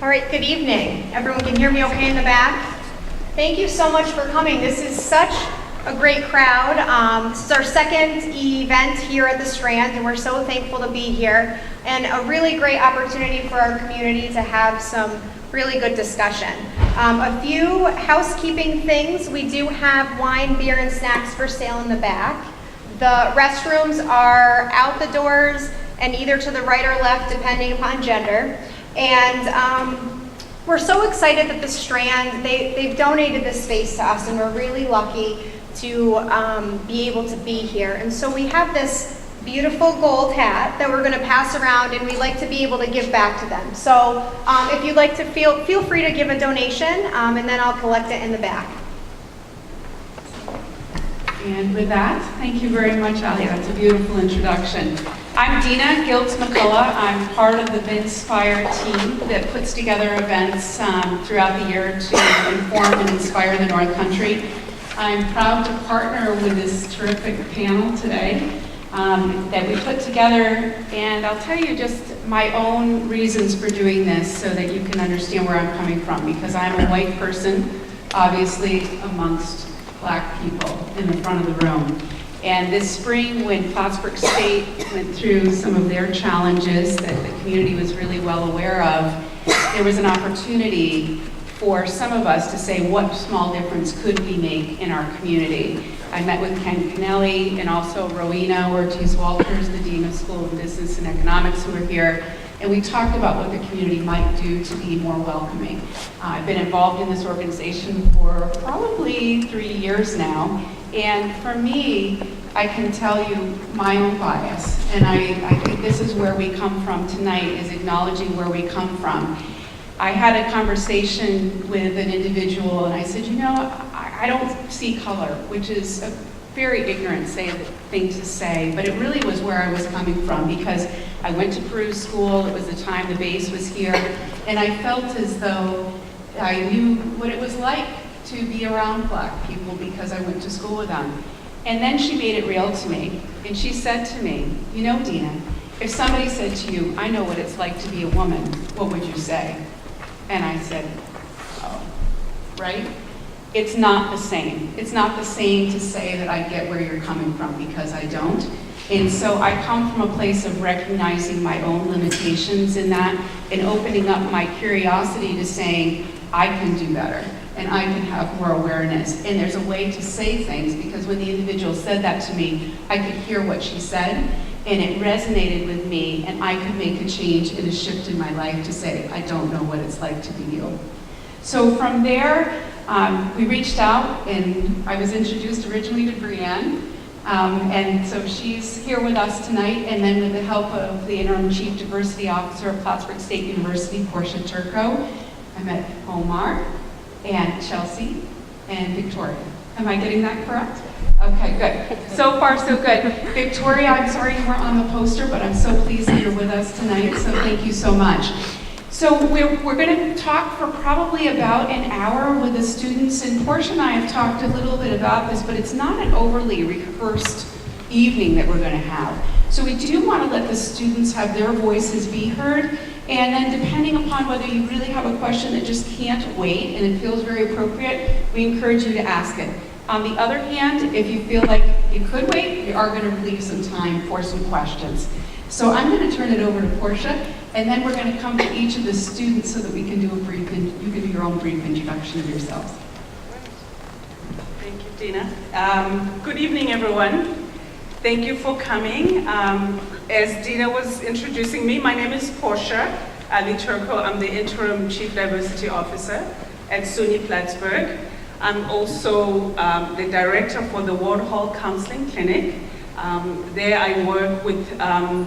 All right, good evening. Everyone can hear me okay in the back? Thank you so much for coming. This is such a great crowd. This is our second event here at the Strand, and we're so thankful to be here. And a really great opportunity for our community to have some really good discussion. A few housekeeping things. We do have wine, beer, and snacks for sale in the back. The restrooms are out the doors and either to the right or left, depending upon gender. And we're so excited that the Strand, they've donated this space to us, and we're really lucky to be able to be here. And so we have this beautiful gold hat that we're going to pass around, and we like to be able to give back to them. So if you'd like to feel free to give a donation, and then I'll collect it in the back. And with that, thank you very much, Ali. That's a beautiful introduction. I'm Dina Giltz-McCullough. I'm part of the Vinspire team that puts together events throughout the year to inform and inspire the North Country. I'm proud to partner with this terrific panel today that we put together, and I'll tell you just my own reasons for doing this so that you can understand where I'm coming from, because I'm a white person, obviously amongst Black people in the front of the room. And this spring, when Plattsburgh State went through some of their challenges that the community was really well aware of, there was an opportunity for some of us to say what small difference could we make in our community. I met with Ken Kennelly and also Rowena Ortiz-Walters, the Dean of School of Business and Economics, who are here, and we talked about what the community might do to be more welcoming. I've been involved in this organization for probably 3 years now, and for me, I can tell you my own bias, and I think this is where we come from tonight, is acknowledging where we come from. I had a conversation with an individual, and I said, you know, I don't see color, which is a very ignorant thing to say, but it really was where I was coming from, because I went to Peru school. It was the time the base was here, and I felt as though I knew what it was like to be around Black people because I went to school with them. And then she made it real to me, and she said to me, you know, Dina, if somebody said to you, I know what it's like to be a woman, what would you say? And I said, oh, right? It's not the same. It's not the same to say that I get where you're coming from, because I don't. And so I come from a place of recognizing my own limitations in that and opening up my curiosity to saying, I can do better and I can have more awareness. And there's a way to say things, because when the individual said that to me, I could hear what she said and it resonated with me, and I could make a change and a shift in my life to say, I don't know what it's like to be you. So from there, we reached out, and I was introduced originally to Brianne. And so she's here with us tonight, and then with the help of the Interim Chief Diversity Officer of Plattsburgh State University, Portia Turco, I met Omar and Chelsea and Victoria. Am I getting that correct? Okay, good. So far, so good. Victoria, I'm sorry you weren't on the poster, but I'm so pleased that you're with us tonight, so thank you so much. So we're going to talk for probably about an hour with the students, and Portia and I have talked a little bit about this, but it's not an overly rehearsed evening that we're going to have. So we do want to let the students have their voices be heard, and then depending upon whether you really have a question that just can't wait and it feels very appropriate, we encourage you to ask it. On the other hand, if you feel like you could wait, we are going to leave some time for some questions. So I'm going to turn it over to Portia, and then we're going to come to each of the students so that we can do a brief, and you can do your own brief introduction of yourselves. Thank you, Dina. Good evening, everyone. Thank you for coming. As Dina was introducing me, my name is Portia Turco. I'm the Interim Chief Diversity Officer at SUNY Plattsburgh. I'm also the Director for the Ward Hall Counseling Clinic. There I work with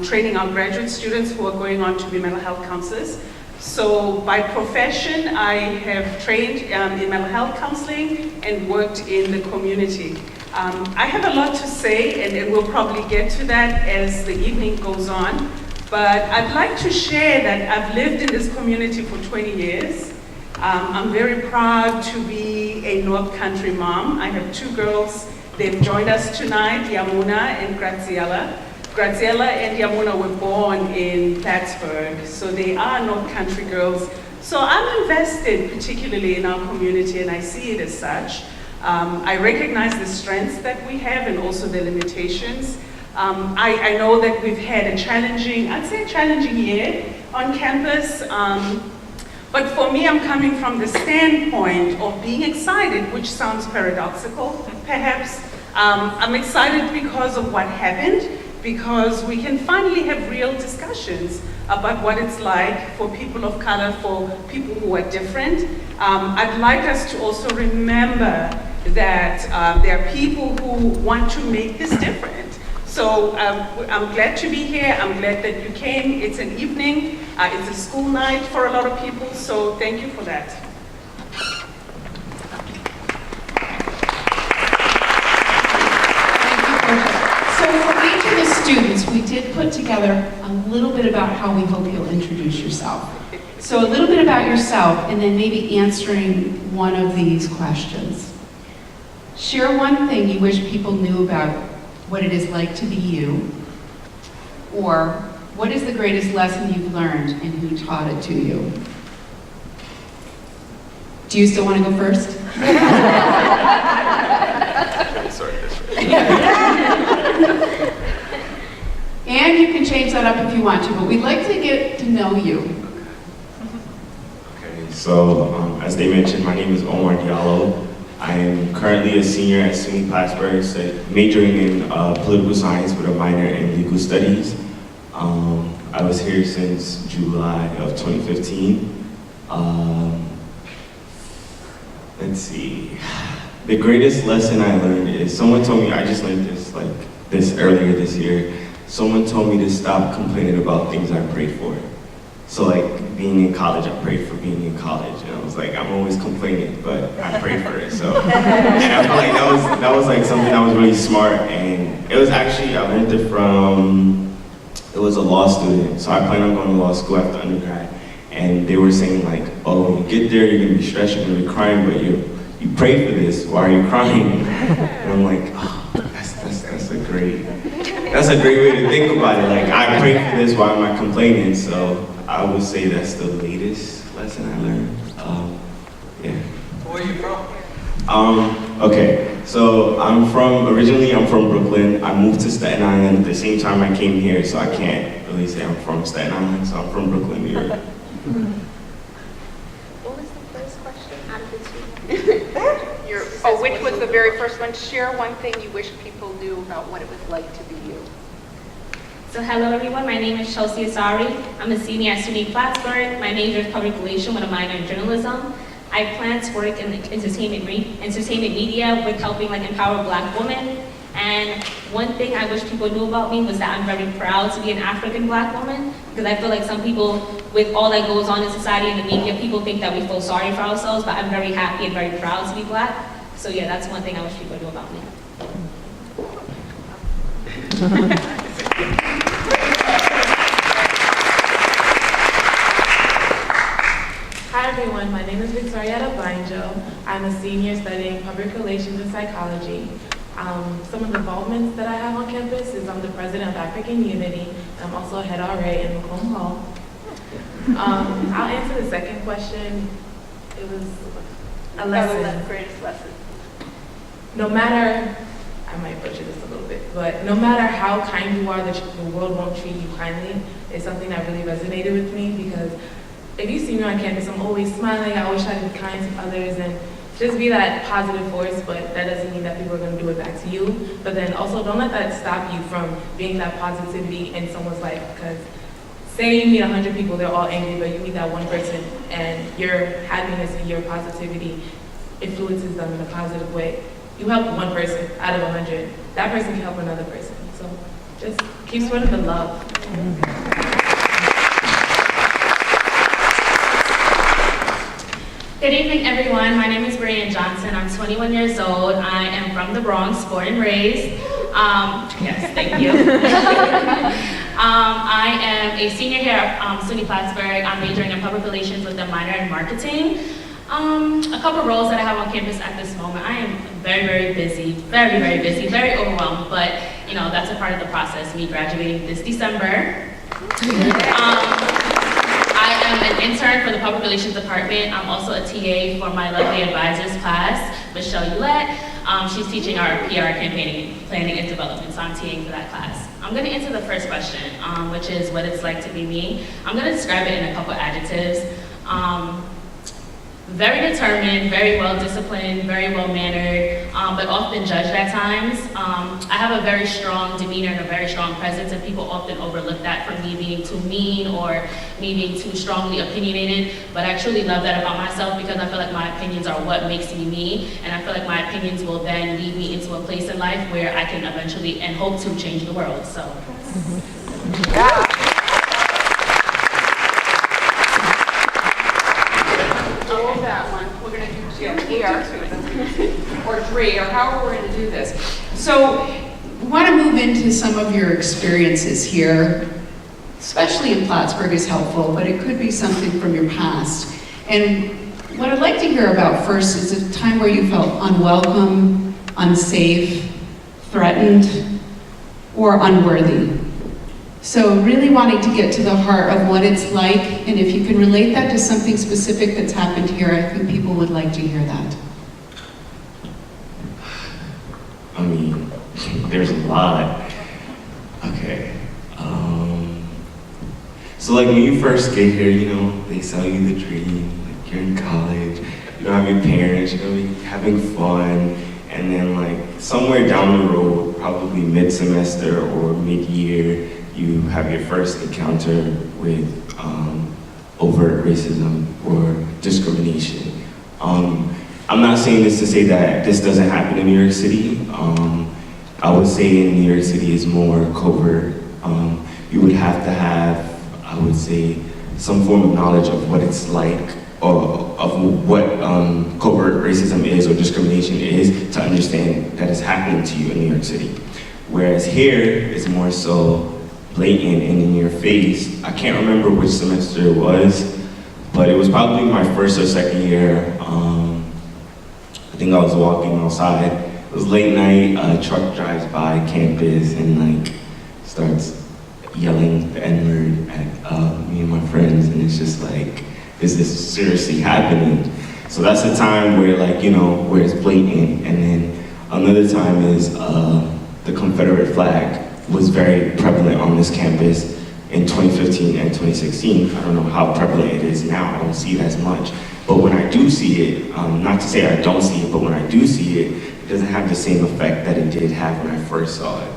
training our graduate students who are going on to be mental health counselors. So by profession, I have trained in mental health counseling and worked in the community. I have a lot to say, and we'll probably get to that as the evening goes on, but I'd like to share that I've lived in this community for 20 years. I'm very proud to be a North Country mom. I have 2 girls. They've joined us tonight, Yamuna and Graziella. Graziella and Yamuna were born in Plattsburgh, so they are North Country girls. So I'm invested particularly in our community, and I see it as such. I recognize the strengths that we have and also the limitations. I know that we've had a challenging year on campus. But for me, I'm coming from the standpoint of being excited, which sounds paradoxical, perhaps. I'm excited because of what happened, because we can finally have real discussions about what it's like for people of color, for people who are different. I'd like us to also remember that there are people who want to make this different. So I'm glad to be here. I'm glad that you came. It's an evening. It's a school night for a lot of people, so thank you for that. So for each of the students, we did put together a little bit about how we hope you'll introduce yourself. So a little bit about yourself, and then maybe answering one of these questions. Share one thing you wish people knew about what it is like to be you, or what is the greatest lesson you've learned and who taught it to you? Do you still want to go first? And you can change that up if you want to, but we'd like to get to know you. Okay, so as they mentioned, my name is Omar Diallo. I am currently a senior at SUNY Plattsburgh, majoring in political science with a minor in legal studies. I was here since July of 2015. Let's see. The greatest lesson I learned is, someone told me, I just learned this earlier this year. Someone told me to stop complaining about things I prayed for. So being in college, I prayed for being in college. And I was like, I'm always complaining, but I prayed for it. So, and I feel like that was something that was really smart. And it was actually, I learned it from, it was a law student. So I planned on going to law school after undergrad. And they were saying oh, when you get there, you're gonna be stressed, you're gonna be crying, but you prayed for this, why are you crying? And I'm like, oh, that's a great way to think about it. I prayed for this, why am I complaining? So I would say that's the latest lesson I learned. Yeah. Where are you from? Okay, so originally I'm from Brooklyn. I moved to Staten Island at the same time I came here, so I can't really say I'm from Staten Island, so I'm from Brooklyn, New York. What was the first question out of the two? Which was the very first one? Share one thing you wish people knew about what it was like to be you. So hello everyone, my name is Chelsea Asari. I'm a senior at SUNY Plattsburgh. My major is public relations with a minor in journalism. I plan to work in entertainment media with helping empower Black women. And one thing I wish people knew about me was that I'm very proud to be an African Black woman, because I feel like some people, with all that goes on in society and the media, people think that we feel sorry for ourselves, but I'm very happy and very proud to be Black. So yeah, that's one thing I wish people knew about me. Hi everyone, my name is Victoria Banjo. I'm a senior studying public relations and psychology. Some of the involvements that I have on campus is I'm the president of African Unity. I'm also a head RA in Macomb Hall. I'll answer the second question. It was a lesson. That was the greatest lesson. No matter, I might butcher this a little bit, but no matter how kind you are, the world won't treat you kindly. It's something that really resonated with me, because if you see me on campus, I'm always smiling. I always try to be kind to others and just be that positive force, but that doesn't mean that people are going to do it back to you. But then also don't let that stop you from being that positivity in someone's life, because say you meet 100 people, they're all angry, but you meet that one person and your happiness and your positivity influences them in a positive way. You help one person out of 100. That person can help another person. So just keep spreading the love. Good evening, everyone. My name is Brianne Johnson. I'm 21 years old. I am from the Bronx, born and raised. Yes, thank you. I am a senior here at SUNY Plattsburgh. I'm majoring in public relations with a minor in marketing. A couple roles that I have on campus at this moment. I am very, very busy, very busy, very overwhelmed, but that's a part of the process, me graduating this December. I am I'm an intern for the Public Relations Department. I'm also a TA for my lovely advisors class, Michelle Ulette. She's teaching our PR campaigning, planning and development, so I'm TAing for that class. I'm gonna answer the first question, which is what it's like to be me. I'm gonna describe it in a couple adjectives. Very determined, very well disciplined, very well mannered, but often judged at times. I have a very strong demeanor and a very strong presence, and people often overlook that for me being too mean or me being too strongly opinionated. But I truly love that about myself because I feel like my opinions are what makes me me, and I feel like my opinions will then lead me into a place in life where I can eventually and hope to change the world. So. That one. We're going to do two here. Or three, or however we're going to do this. So, we want to move into some of your experiences here, especially in Plattsburgh is helpful, but it could be something from your past. And what I'd like to hear about first is a time where you felt unwelcome, unsafe, threatened, or unworthy. So really wanting to get to the heart of what it's like, and if you can relate that to something specific that's happened here, I think people would like to hear that. I mean, there's a lot. Okay. So like when you first get here, you know, they sell you the dream, like you're in college, you don't have your parents, you're gonna be having fun, and then like somewhere down the road, probably mid-semester or mid-year, you have your first encounter with overt racism or discrimination. I'm not saying this to say that this doesn't happen in New York City. I would say in New York City is more covert. You would have to have, I would say, some form of knowledge of what it's like, or of what covert racism is or discrimination is to understand that it's happening to you in New York City. Whereas here, it's more so blatant and in your face. I can't remember which semester it was, but it was probably my first or second year. I think I was walking outside. It was late night, a truck drives by campus and like starts yelling the N-word at me and my friends, and it's just like, is this seriously happening? So that's the time where like, you know, where it's blatant. And then another time is the Confederate flag was very prevalent on this campus in 2015 and 2016. I don't know how prevalent it is now. I don't see it as much. But when I do see it, not to say I don't see it, but when I do see it, it doesn't have the same effect that it did have when I first saw it.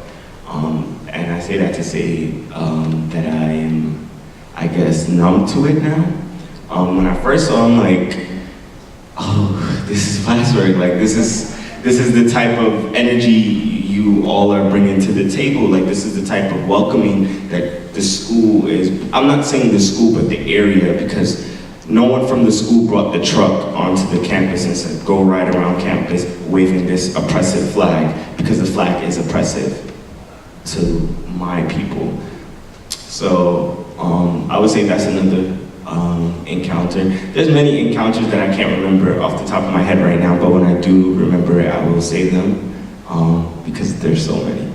And I say that to say that I am, I guess, numb to it now. When I first saw him, like, oh, this is Plattsburgh. Like, this is the type of energy you all are bringing to the table. Like, this is the type of welcoming that the school is. I'm not saying the school, but the area, because no one from the school brought the truck onto the campus and said, go right around campus waving this oppressive flag, because the flag is oppressive to my people. So I would say that's another encounter. There's many encounters that I can't remember off the top of my head right now, but when I do remember it, I will say them, because there's so many.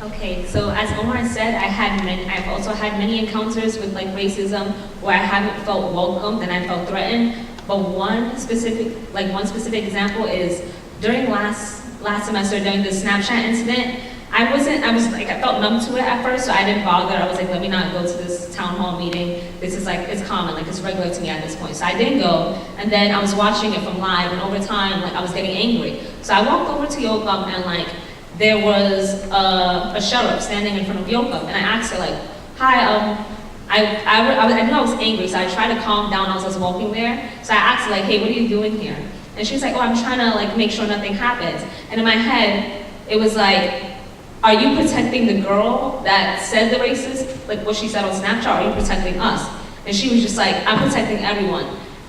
Okay, so as Omar said, I've also had many encounters with like racism where I haven't felt welcomed and I felt threatened. But one specific example is during last semester during the Snapchat incident. I felt numb to it at first, so I didn't bother. I was like, let me not go to this town hall meeting. This is like, it's common, like it's regular to me at this point. So I didn't go, and then I was watching it from live, and over time, like I was getting angry. So I walked over to Yocum, and like, there was a sheriff standing in front of Yocum, and I asked her like, hi, I knew I was angry, so I tried to calm down as I was walking there. So I asked her like, hey, what are you doing here? And she was like, oh, I'm trying to like make sure nothing happens. And in my head, it was like, are you protecting the girl that said the racist, like what she said on Snapchat, or are you protecting us? And she was just like, I'm protecting everyone.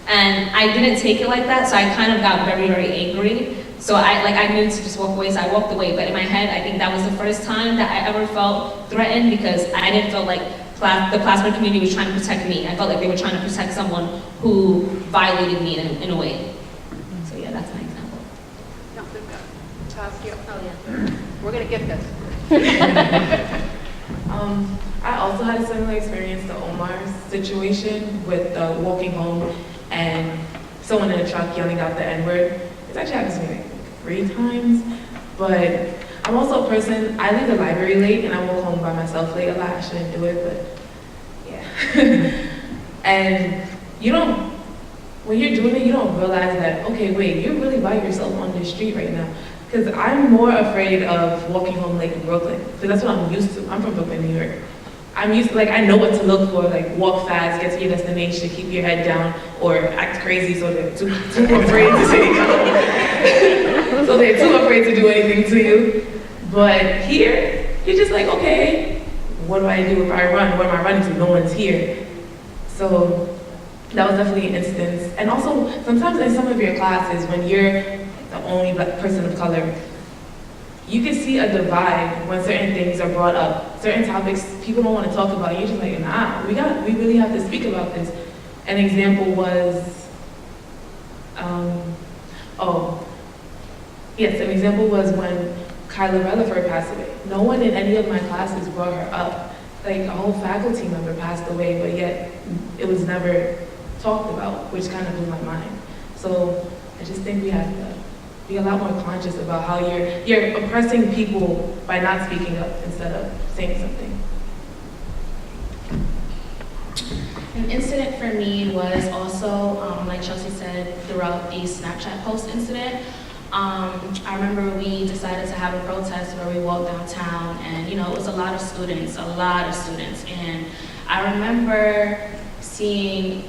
And I didn't take it like that, so I kind of got very, very angry. So I knew to just walk away, so I walked away. But in my head, I think that was the first time that I ever felt threatened, because I didn't feel like the Plattsburgh community was trying to protect me. I felt like they were trying to protect someone who violated me in a way. So yeah, that's my example. No, good, good. Oh, yeah. We're going to get this. I also had a similar experience to Omar's situation with walking home and someone in a truck yelling out the N-word. It's actually happened to me like 3 times, but I'm also a person, I leave the library late and I walk home by myself late a lot. I shouldn't do it, but yeah. And when you're doing it, you don't realize that, okay, wait, you're really by yourself on the street right now. Because I'm more afraid of walking home late in Brooklyn, because that's what I'm used to. I'm from Brooklyn, New York. I'm used to, like, I know what to look for, like, walk fast, get to your destination, keep your head down, or act crazy so they're too afraid to say so they're too afraid to do anything to you. But here, you're just like, okay, what do I do if I run? What am I running to? No one's here. So that was definitely an instance. And also, sometimes in some of your classes, when you're the only black person of color, you can see a divide when certain things are brought up. Certain topics people don't want to talk about. You're just like, nah, we really have to speak about this. An example was, an example was when Kyla Relaford passed away. No one in any of my classes brought her up. Like, a whole faculty member passed away, but yet it was never talked about, which kind of blew my mind. So I just think we have to be a lot more conscious about how you're oppressing people by not speaking up instead of saying something. An incident for me was also, like Chelsea said, throughout the Snapchat post incident. I remember we decided to have a protest where we walked downtown, and it was a lot of students, and I remember seeing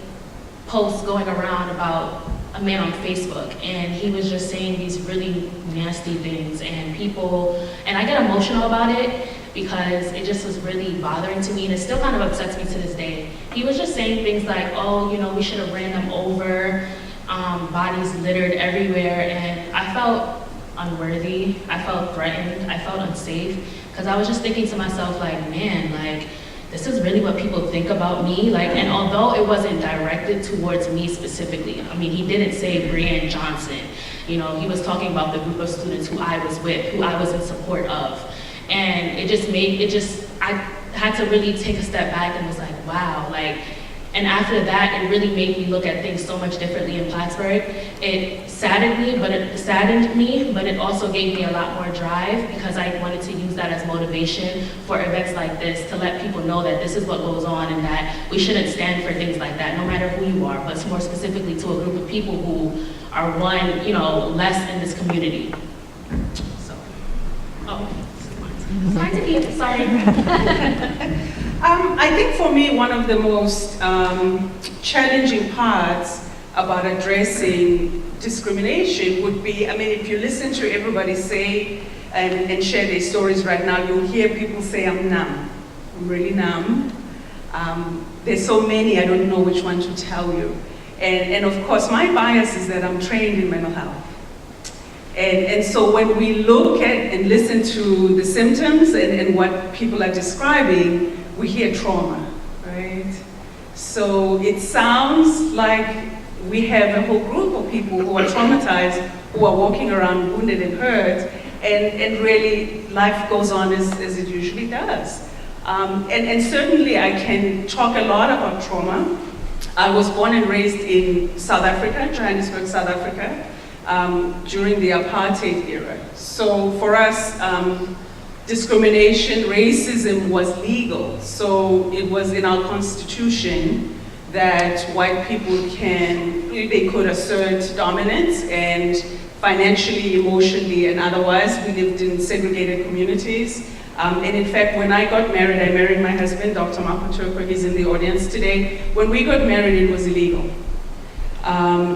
posts going around about a man on Facebook, and he was just saying these really nasty things, and I get emotional about it because it just was really bothering to me, and it still kind of upsets me to this day. He was just saying things like, we should have ran them over, bodies littered everywhere, and I felt unworthy, I felt threatened, I felt unsafe, because I was just thinking to myself, like, man, like, this is really what people think about me, like, and although it wasn't directed towards me specifically, I mean, he didn't say Brianne Johnson, he was talking about the group of students who I was with, who I was in support of, and I had to really take a step back and was like, wow, like, and after that, it really made me look at things so much differently in Plattsburgh. It saddened me, but it also gave me a lot more drive because I wanted to use that as motivation for events like this to let people know that this is what goes on and that we shouldn't stand for things like that, no matter who you are, but more specifically to a group of people who are less in this community. So, sorry to be, sorry. I think for me, one of the most challenging parts about addressing discrimination would be, if you listen to everybody say and share their stories right now, you'll hear people say, I'm numb. I'm really numb. There's so many, I don't know which one to tell you. And of course, my bias is that I'm trained in mental health. And so when we look at and listen to the symptoms and what people are describing, we hear trauma, right? So it sounds like we have a whole group of people who are traumatized, who are walking around wounded and hurt, and really life goes on as it usually does. And certainly I can talk a lot about trauma. I was born and raised in South Africa, Johannesburg, South Africa, during the apartheid era. So for us, discrimination, racism was legal. So it was in our constitution that white people could assert dominance, and financially, emotionally, and otherwise. We lived in segregated communities. And in fact, when I got married, I married my husband, Dr. Portia Turco, he's in the audience today. When we got married, it was illegal.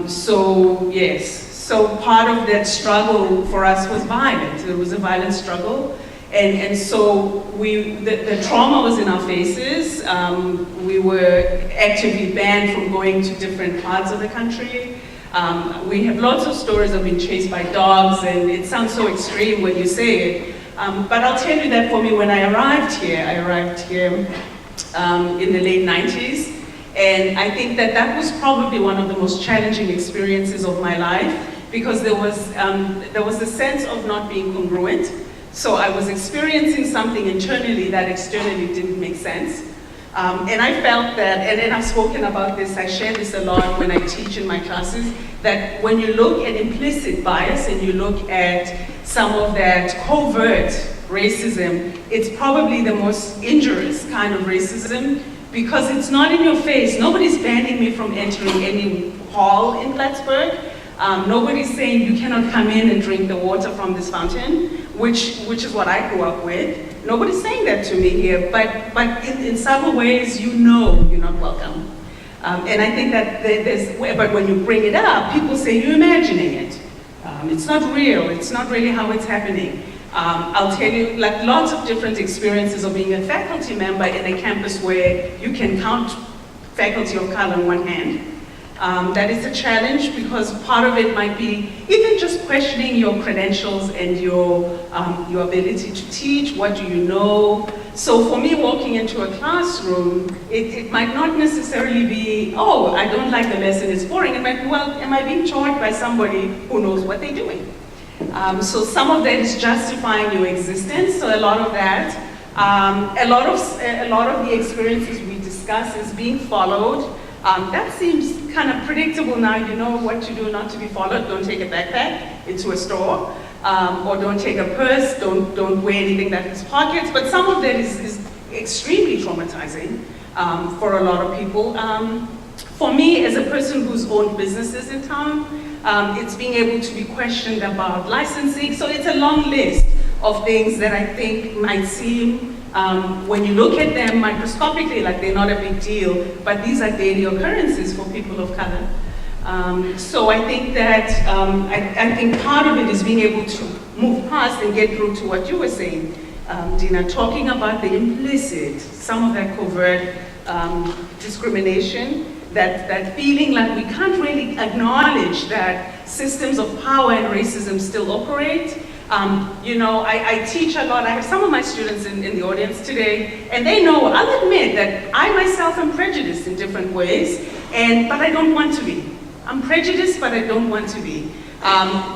So part of that struggle for us was violent. It was a violent struggle. And so the trauma was in our faces. We were actively banned from going to different parts of the country. We have lots of stories of being chased by dogs, and it sounds so extreme when you say it. But I'll tell you that for me, when I arrived here in the late 90s, and I think that was probably one of the most challenging experiences of my life, because there was a sense of not being congruent. So I was experiencing something internally that externally didn't make sense. And I felt that, and then I've spoken about this, I share this a lot when I teach in my classes, that when you look at implicit bias and you look at some of that covert racism, it's probably the most injurious kind of racism because it's not in your face. Nobody's banning me from entering any hall in Plattsburgh. Nobody's saying you cannot come in and drink the water from this fountain, which is what I grew up with. Nobody's saying that to me here, but in subtle ways, you know you're not welcome. And I think that but when you bring it up, people say you're imagining it. It's not real, it's not really how it's happening. I'll tell you, like lots of different experiences of being a faculty member in a campus where you can count faculty of color on one hand. That is a challenge because part of it might be even just questioning your credentials and your ability to teach. What do you know? So for me, walking into a classroom, it might not necessarily be, oh, I don't like the lesson, it's boring. It might be, well, am I being taught by somebody who knows what they're doing? So some of that is justifying your existence. So a lot of that, a lot of the experiences we discuss is being followed. That seems kind of predictable now. You know what to do not to be followed. Don't take a backpack into a store, or don't take a purse. Don't wear anything that has pockets. But some of that is extremely traumatizing for a lot of people. For me, as a person who's owned businesses in town, it's being able to be questioned about licensing. So it's a long list of things that I think might seem, when you look at them microscopically, like they're not a big deal, but these are daily occurrences for people of color. So I think that, I think part of it is being able to move past and get through to what you were saying, Dina, talking about the implicit, some of that covert discrimination, that feeling like we can't really acknowledge that systems of power and racism still operate. You know, I teach a lot. I have some of my students in the audience today, and they know, I'll admit that I myself am prejudiced in different ways, but I don't want to be. I'm prejudiced, but I don't want to be.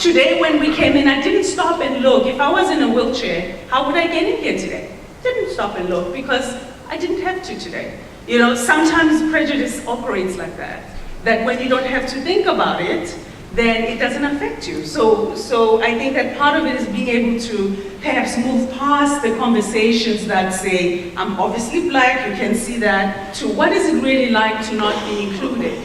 Today when we came in, I didn't stop and look. If I was in a wheelchair, how would I get in here today? Didn't stop and look because I didn't have to today. You know, sometimes prejudice operates like that when you don't have to think about it, then it doesn't affect you. So I think that part of it is being able to perhaps move past the conversations that say, I'm obviously black, you can see that, to what is it really like to not be included?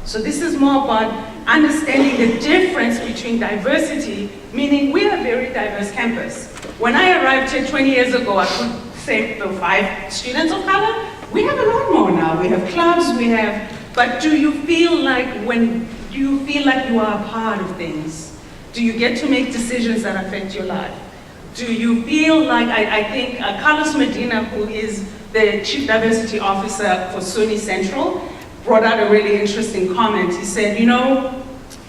So this is more about understanding the difference between diversity, meaning we are a very diverse campus. When I arrived here 20 years ago, I could say there were 5 students of color. We have a lot more now. We have clubs, but do you feel like you are a part of things? Do you get to make decisions that affect your life? Do you feel like, I think Carlos Medina, who is the Chief Diversity Officer for SUNY Central, brought out a really interesting comment. He said, you know,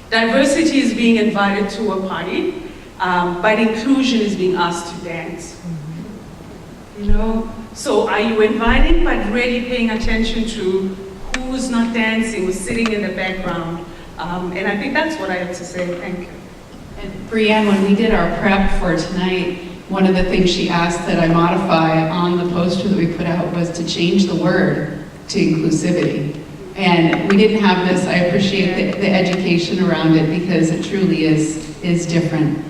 diversity is being invited to a party, but inclusion is being asked to dance. You know, so are you inviting, but really paying attention to who's not dancing, who's sitting in the background? And I think that's what I have to say. Thank you. And Brianne, when we did our prep for tonight, one of the things she asked that I modify on the poster that we put out was to change the word to inclusivity. And we didn't have this. I appreciate the education around it because it truly is different.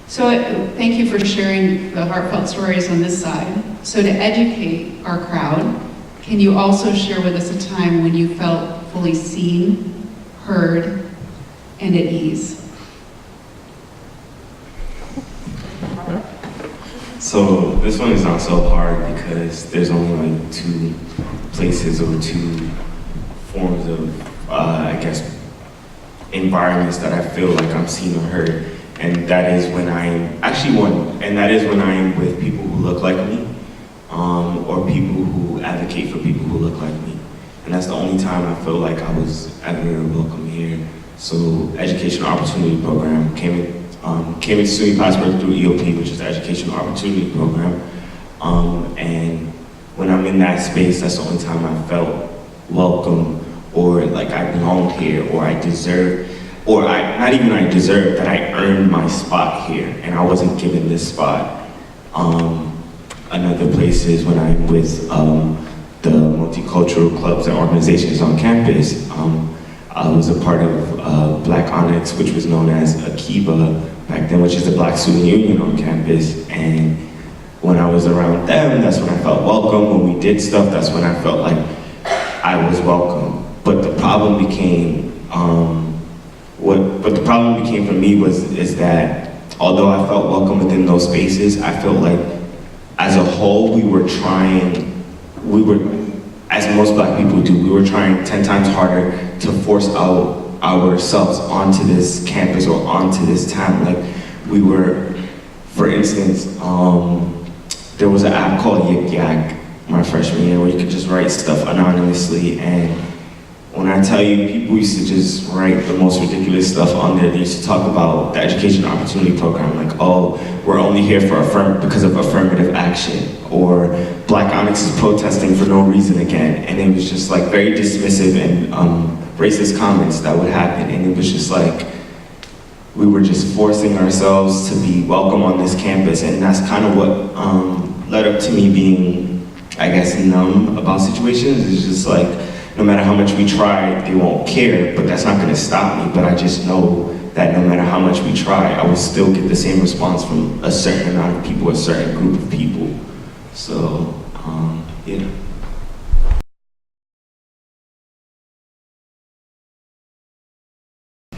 So thank you for sharing the heartfelt stories on this side. So to educate our crowd, can you also share with us a time when you felt fully seen, heard, and at ease? So this one is not so hard because there's only like 2 places or 2 forms of, I guess, environments that I feel like I'm seen or heard. And that is when I'm, actually one, and that is when I'm with people who look like me, or people who advocate for people who look like me. And that's the only time I feel like I was ever welcome here. So Educational Opportunity Program came into SUNY Plattsburgh through EOP, which is the Educational Opportunity Program. And when I'm in that space, that's the only time I felt welcome, or like I belong here, or I deserve, not even I deserved, that I earned my spot here, and I wasn't given this spot. Another place is when I'm with the multicultural clubs and organizations on campus. I was a part of Black Onyx, which was known as Akiba back then, which is the Black Student Union on campus. And when I was around them, that's when I felt welcome. When we did stuff, that's when I felt like I was welcome. But the problem became, what the problem became for me is that although I felt welcome within those spaces, I felt like as a whole, as most Black people do, we were trying 10 times harder to force out ourselves onto this campus or onto this town. Like we were, for instance, there was an app called Yik Yak my freshman year where you could just write stuff anonymously, and when I tell you, people used to just write the most ridiculous stuff on there. They used to talk about the Education Opportunity Program, like, oh, we're only here for because of affirmative action, or Black Onyx is protesting for no reason again. And it was just like very dismissive and racist comments that would happen. And it was just like, we were just forcing ourselves to be welcome on this campus. And that's kind of what led up to me being, I guess, numb about situations. It's just like, no matter how much we try, they won't care, but that's not gonna stop me. But I just know that no matter how much we try, I will still get the same response from a certain amount of people, a certain group of people. So, yeah.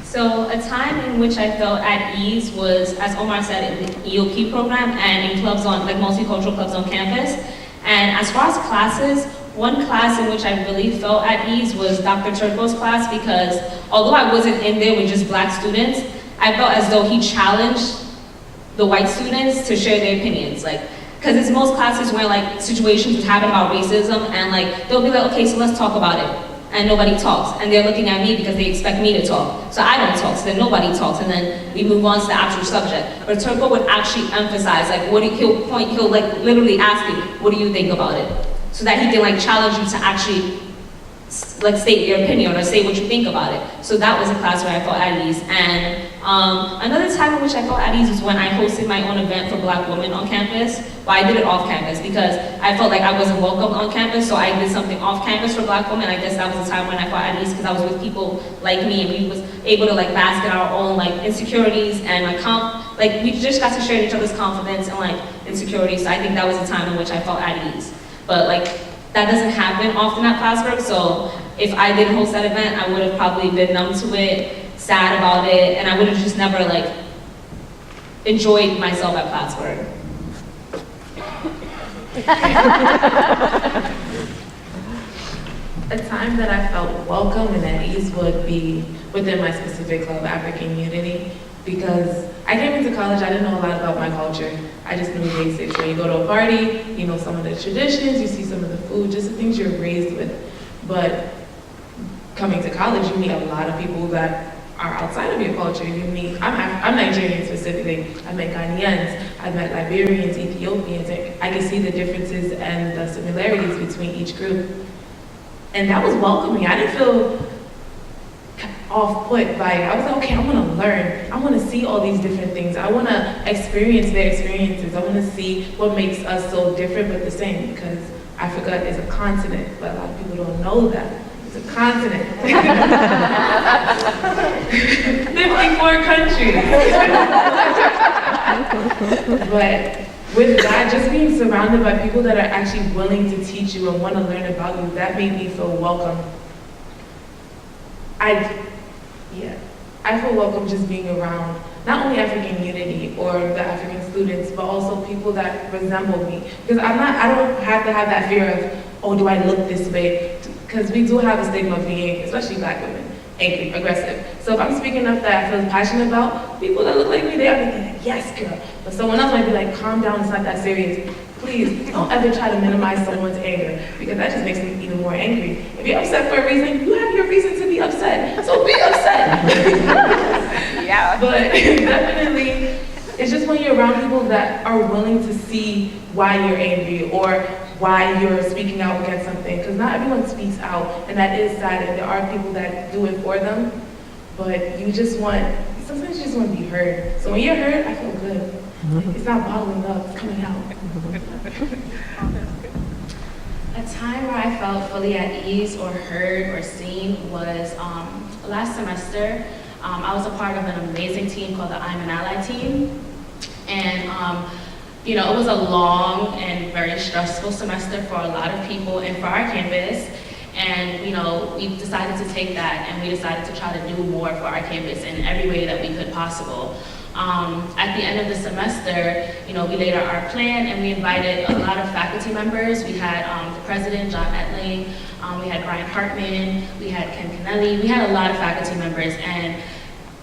So a time in which I felt at ease was, as Omar said, in the EOP program and in clubs on, like multicultural clubs on campus. And as far as classes, one class in which I really felt at ease was Dr. Turco's class, because although I wasn't in there with just Black students, I felt as though he challenged the white students to share their opinions. Like, because it's most classes where like situations would happen about racism and like, they'll be like, okay, so let's talk about it. And nobody talks. And they're looking at me because they expect me to talk. So I don't talk, so then nobody talks, and then we move on to the actual subject. But Turco would actually emphasize, like, he'll like literally ask you, what do you think about it? So that he can like challenge you to actually like state your opinion or say what you think about it. So that was a class where I felt at ease. And another time in which I felt at ease was when I hosted my own event for Black women on campus. Well, I did it off campus because I felt like I wasn't welcome on campus, so I did something off campus for Black women. I guess that was the time when I felt at ease because I was with people like me, and we was able to like bask in our own like insecurities and like we just got to share each other's confidence and like insecurities. So I think that was the time in which I felt at ease. But like, that doesn't happen often at Plattsburgh, so if I didn't host that event, I would have probably been numb to it, sad about it, and I would have just never like enjoyed myself at Plattsburgh. A time that I felt welcome and at ease would be within my specific club, African Unity, because I came into college, I didn't know a lot about my culture. I just knew basics. When you go to a party, you know some of the traditions, you see some of the food, just the things you're raised with. But coming to college, you meet a lot of people that are outside of your culture. You meet, I'm Nigerian specifically. I met Ghanaians, I met Liberians, Ethiopians. I can see the differences and the similarities between each group. And that was welcoming. I didn't feel off-put by it. I was like, okay, I want to learn. I want to see all these different things. I want to experience their experiences. I want to see what makes us so different but the same, because Africa is a continent, but a lot of people don't know that. It's a continent. 54 countries. But with that, just being surrounded by people that are actually willing to teach you and want to learn about you, that made me feel welcome. I feel welcome just being around not only African Unity or the African students, but also people that resemble me. Because I don't have to have that fear of, oh, do I look this way? Because we do have a stigma of being, especially Black women, angry, aggressive. So if I'm speaking up that I feel passionate about, people that look like me, they're like, yes, girl. But someone else might be like, calm down, it's not that serious. Please, don't ever try to minimize someone's anger, because that just makes me even more angry. If you're upset for a reason, you have your reason to be upset, so be upset. Yeah. But definitely, it's just when you're around people that are willing to see why you're angry or why you're speaking out against something, because not everyone speaks out, and that is sad, and there are people that do it for them. but sometimes you just want to be heard. So when you're heard, I feel good. It's not bottling up, it's coming out. A time where I felt fully at ease or heard or seen was last semester. I was a part of an amazing team called the I'm an Ally team. And it was a long and very stressful semester for a lot of people and for our campus. And, we decided to take that and we decided to try to do more for our campus in every way that we could possible. At the end of the semester, we laid out our plan and we invited a lot of faculty members. We had the president, John Etling, we had Brian Hartman, we had Ken Kennelly, we had a lot of faculty members. And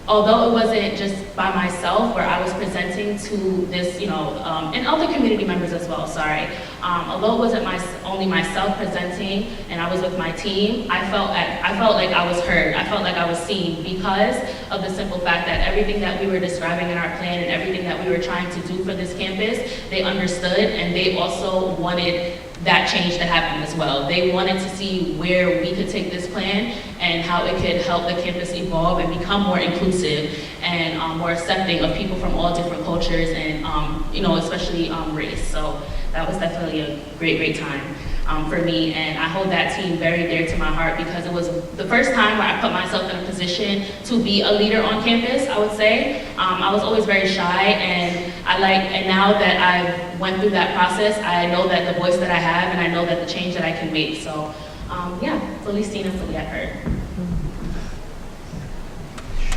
although it wasn't just by myself where I was presenting to this, and other community members as well, sorry. Although it wasn't only myself presenting and I was with my team, I felt like I was heard. I felt like I was seen because of the simple fact that everything that we were describing in our plan and everything that we were trying to do for this campus, they understood and they also wanted that change to happen as well. They wanted to see where we could take this plan and how it could help the campus evolve and become more inclusive and more accepting of people from all different cultures and especially race. So that was definitely a great time for me, and I hold that team very dear to my heart because it was the first time where I put myself in a position to be a leader on campus, I would say. I was always very shy, and now that I've went through that process, I know that the voice that I have, and I know that the change that I can make. So, fully seen and fully heard.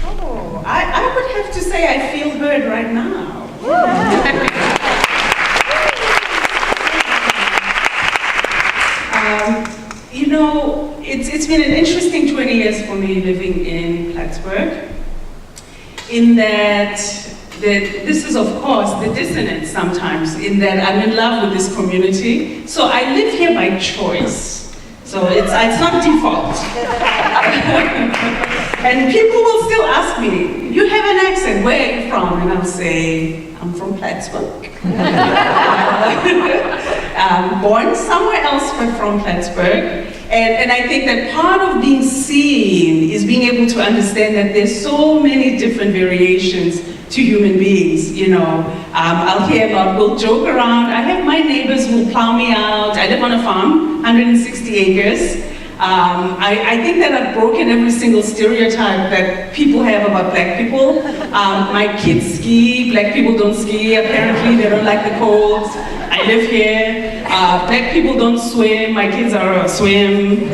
Oh, I would have to say I feel heard right now. It's been an interesting 20 years for me living in Plattsburgh, in that this is, of course, the dissonance sometimes, in that I'm in love with this community. So I live here by choice. So it's not default. And people will still ask me, you have an accent, where are you from? And I'll say, I'm from Plattsburgh. Born somewhere else, but from Plattsburgh. And I think that part of being seen is being able to understand that there's so many different variations to human beings, I'll hear about, we'll joke around. I have my neighbors who plow me out. I live on a farm, 160 acres. I think that I've broken every single stereotype that people have about black people. My kids ski, black people don't ski, apparently they don't like the cold. I live here. Black people don't swim, my kids are swim.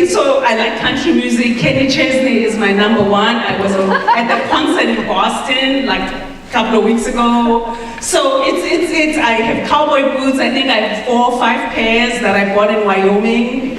So I like country music. Kenny Chesney is my number one. I was at the concert in Boston like a couple of weeks ago. So I have cowboy boots. I think I have 4 or 5 pairs that I bought in Wyoming.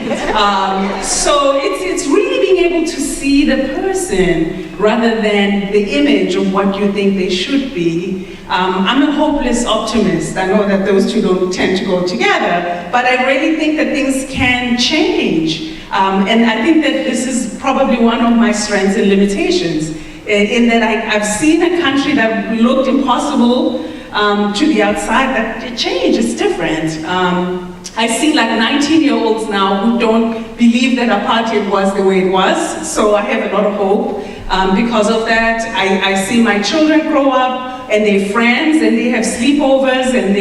So it's really being able to see the person rather than the image of what you think they should be. I'm a hopeless optimist. I know that those two don't tend to go together, but I really think that things can change. And I think that this is probably one of my strengths and limitations, in that I've seen a country that looked impossible to the outside, that it changed, it's different. I see like 19-year-olds now who don't believe that apartheid was the way it was, so I have a lot of hope because of that. I see my children grow up and they're friends and they have sleepovers and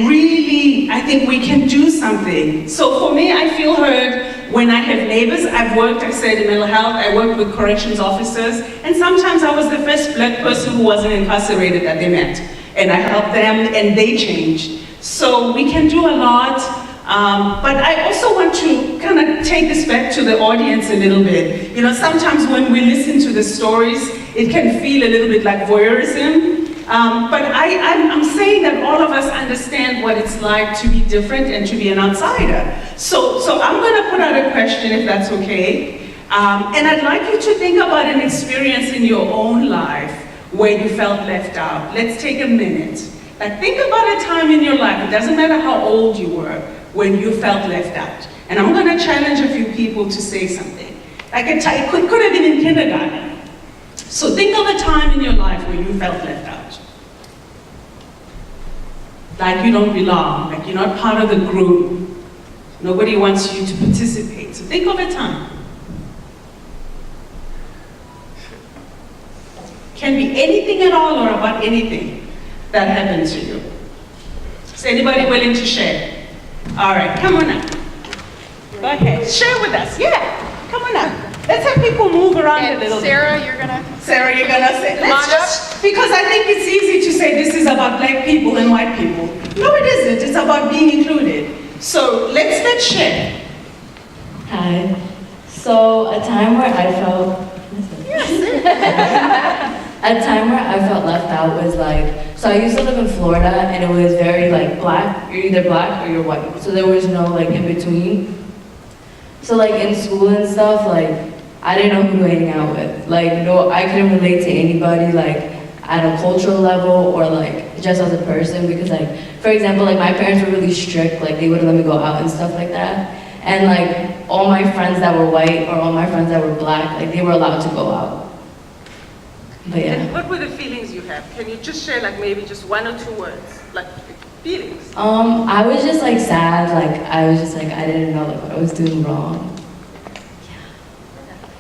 really, I think we can do something. So for me, I feel heard when I have neighbors. I've worked, I said, in mental health. I worked with corrections officers, and sometimes I was the first black person who wasn't incarcerated that they met. And I helped them and they changed. So we can do a lot. But I also want to kind of take this back to the audience a little bit. Sometimes when we listen to the stories, it can feel a little bit like voyeurism. But I'm saying that all of us understand what it's like to be different and to be an outsider. So I'm going to put out a question, if that's okay. And I'd like you to think about an experience in your own life where you felt left out. Let's take a minute. Like, think about a time in your life, it doesn't matter how old you were, when you felt left out. And I'm going to challenge a few people to say something. Like it could have been in kindergarten. So think of a time in your life where you felt left out. Like you don't belong, like you're not part of the group. Nobody wants you to participate. So think of a time. Can be anything at all or about anything that happened to you. Is anybody willing to share? All right, come on up. Go ahead, share with us. Yeah, come on up. Let's have people move around a little bit. Sarah, you're gonna. Sarah, you're gonna say, Come let's on just, because I think it's easy to say this is about black people and white people. No, it isn't. It's about being included. So let's share. Hi. So a time where I felt a time where I felt left out was like, so I used to live in Florida and it was very like black, you're either black or you're white. So there was no like in between. So like in school and stuff, like I didn't know who to hang out with. Like no, I couldn't relate to anybody like at a cultural level or like just as a person because like, for example, like my parents were really strict, like they wouldn't let me go out and stuff like that. And like all my friends that were white or all my friends that were black, like they were allowed to go out. But yeah. And what were the feelings you have? Can you just share like maybe just one or two words, like feelings? I was just like sad, like I was just like, I didn't know like what I was doing wrong.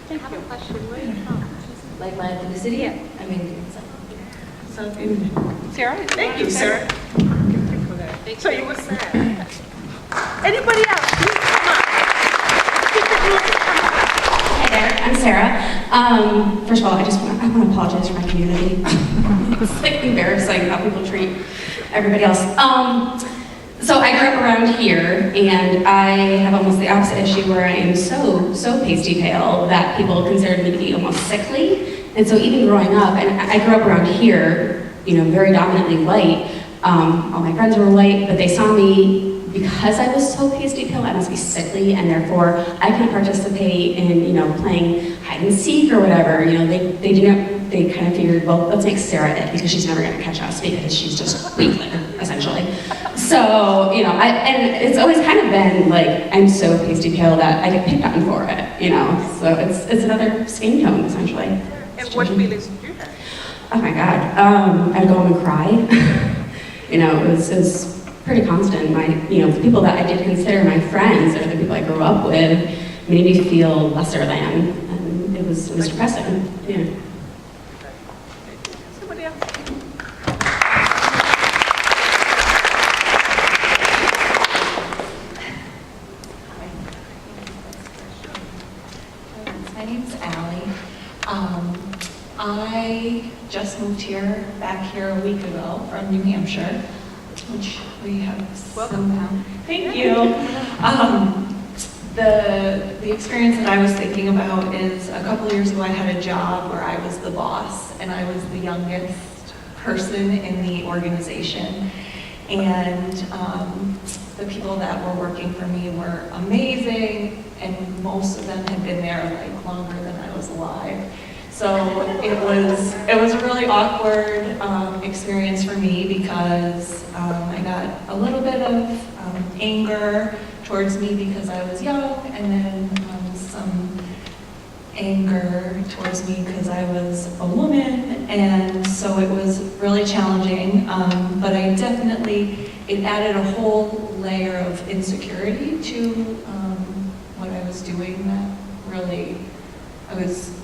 I have a question. Where are you from? Like my ethnicity, I mean, South Indian. Sarah? Thank you, Sarah. So you were sad. Anybody else? Please come up. Hi there, I'm Sarah. First of all, I want to apologize for my community. It's like embarrassing how people treat everybody else. So I grew up around here, and I have almost the opposite issue where I am so pasty pale that people considered me to be almost sickly. And so even growing up, and I grew up around here, you know, very dominantly white. All my friends were white, but they saw me because I was so pasty pale, I must be sickly, and therefore I couldn't participate in, you know, playing hide and seek or whatever. You know, they kind of figured, well, let's make Sarah it because she's never going to catch us because she's just weakling, essentially. So, you know, and it's always kind of been like, I'm so pasty pale that I get picked on for it, you know. So it's another skin tone, essentially. And what feelings did you have? Oh my God, I'd go home and cry. You know, it was pretty constant. You know, the people that I did consider my friends or the people I grew up with made me feel lesser than, and it was depressing. Yeah. Somebody else? My name's Allie. I just moved back here a week ago from New Hampshire, which we have somehow. Thank you. The experience that I was thinking about is a couple years ago I had a job where I was the boss and I was the youngest person in the organization. And the people that were working for me were amazing, and most of them had been there like longer than I was alive. So it was a really awkward experience for me because I got a little bit of anger towards me because I was young, and then some anger towards me because I was a woman, and so it was really challenging, but it added a whole layer of insecurity to what I was doing that really,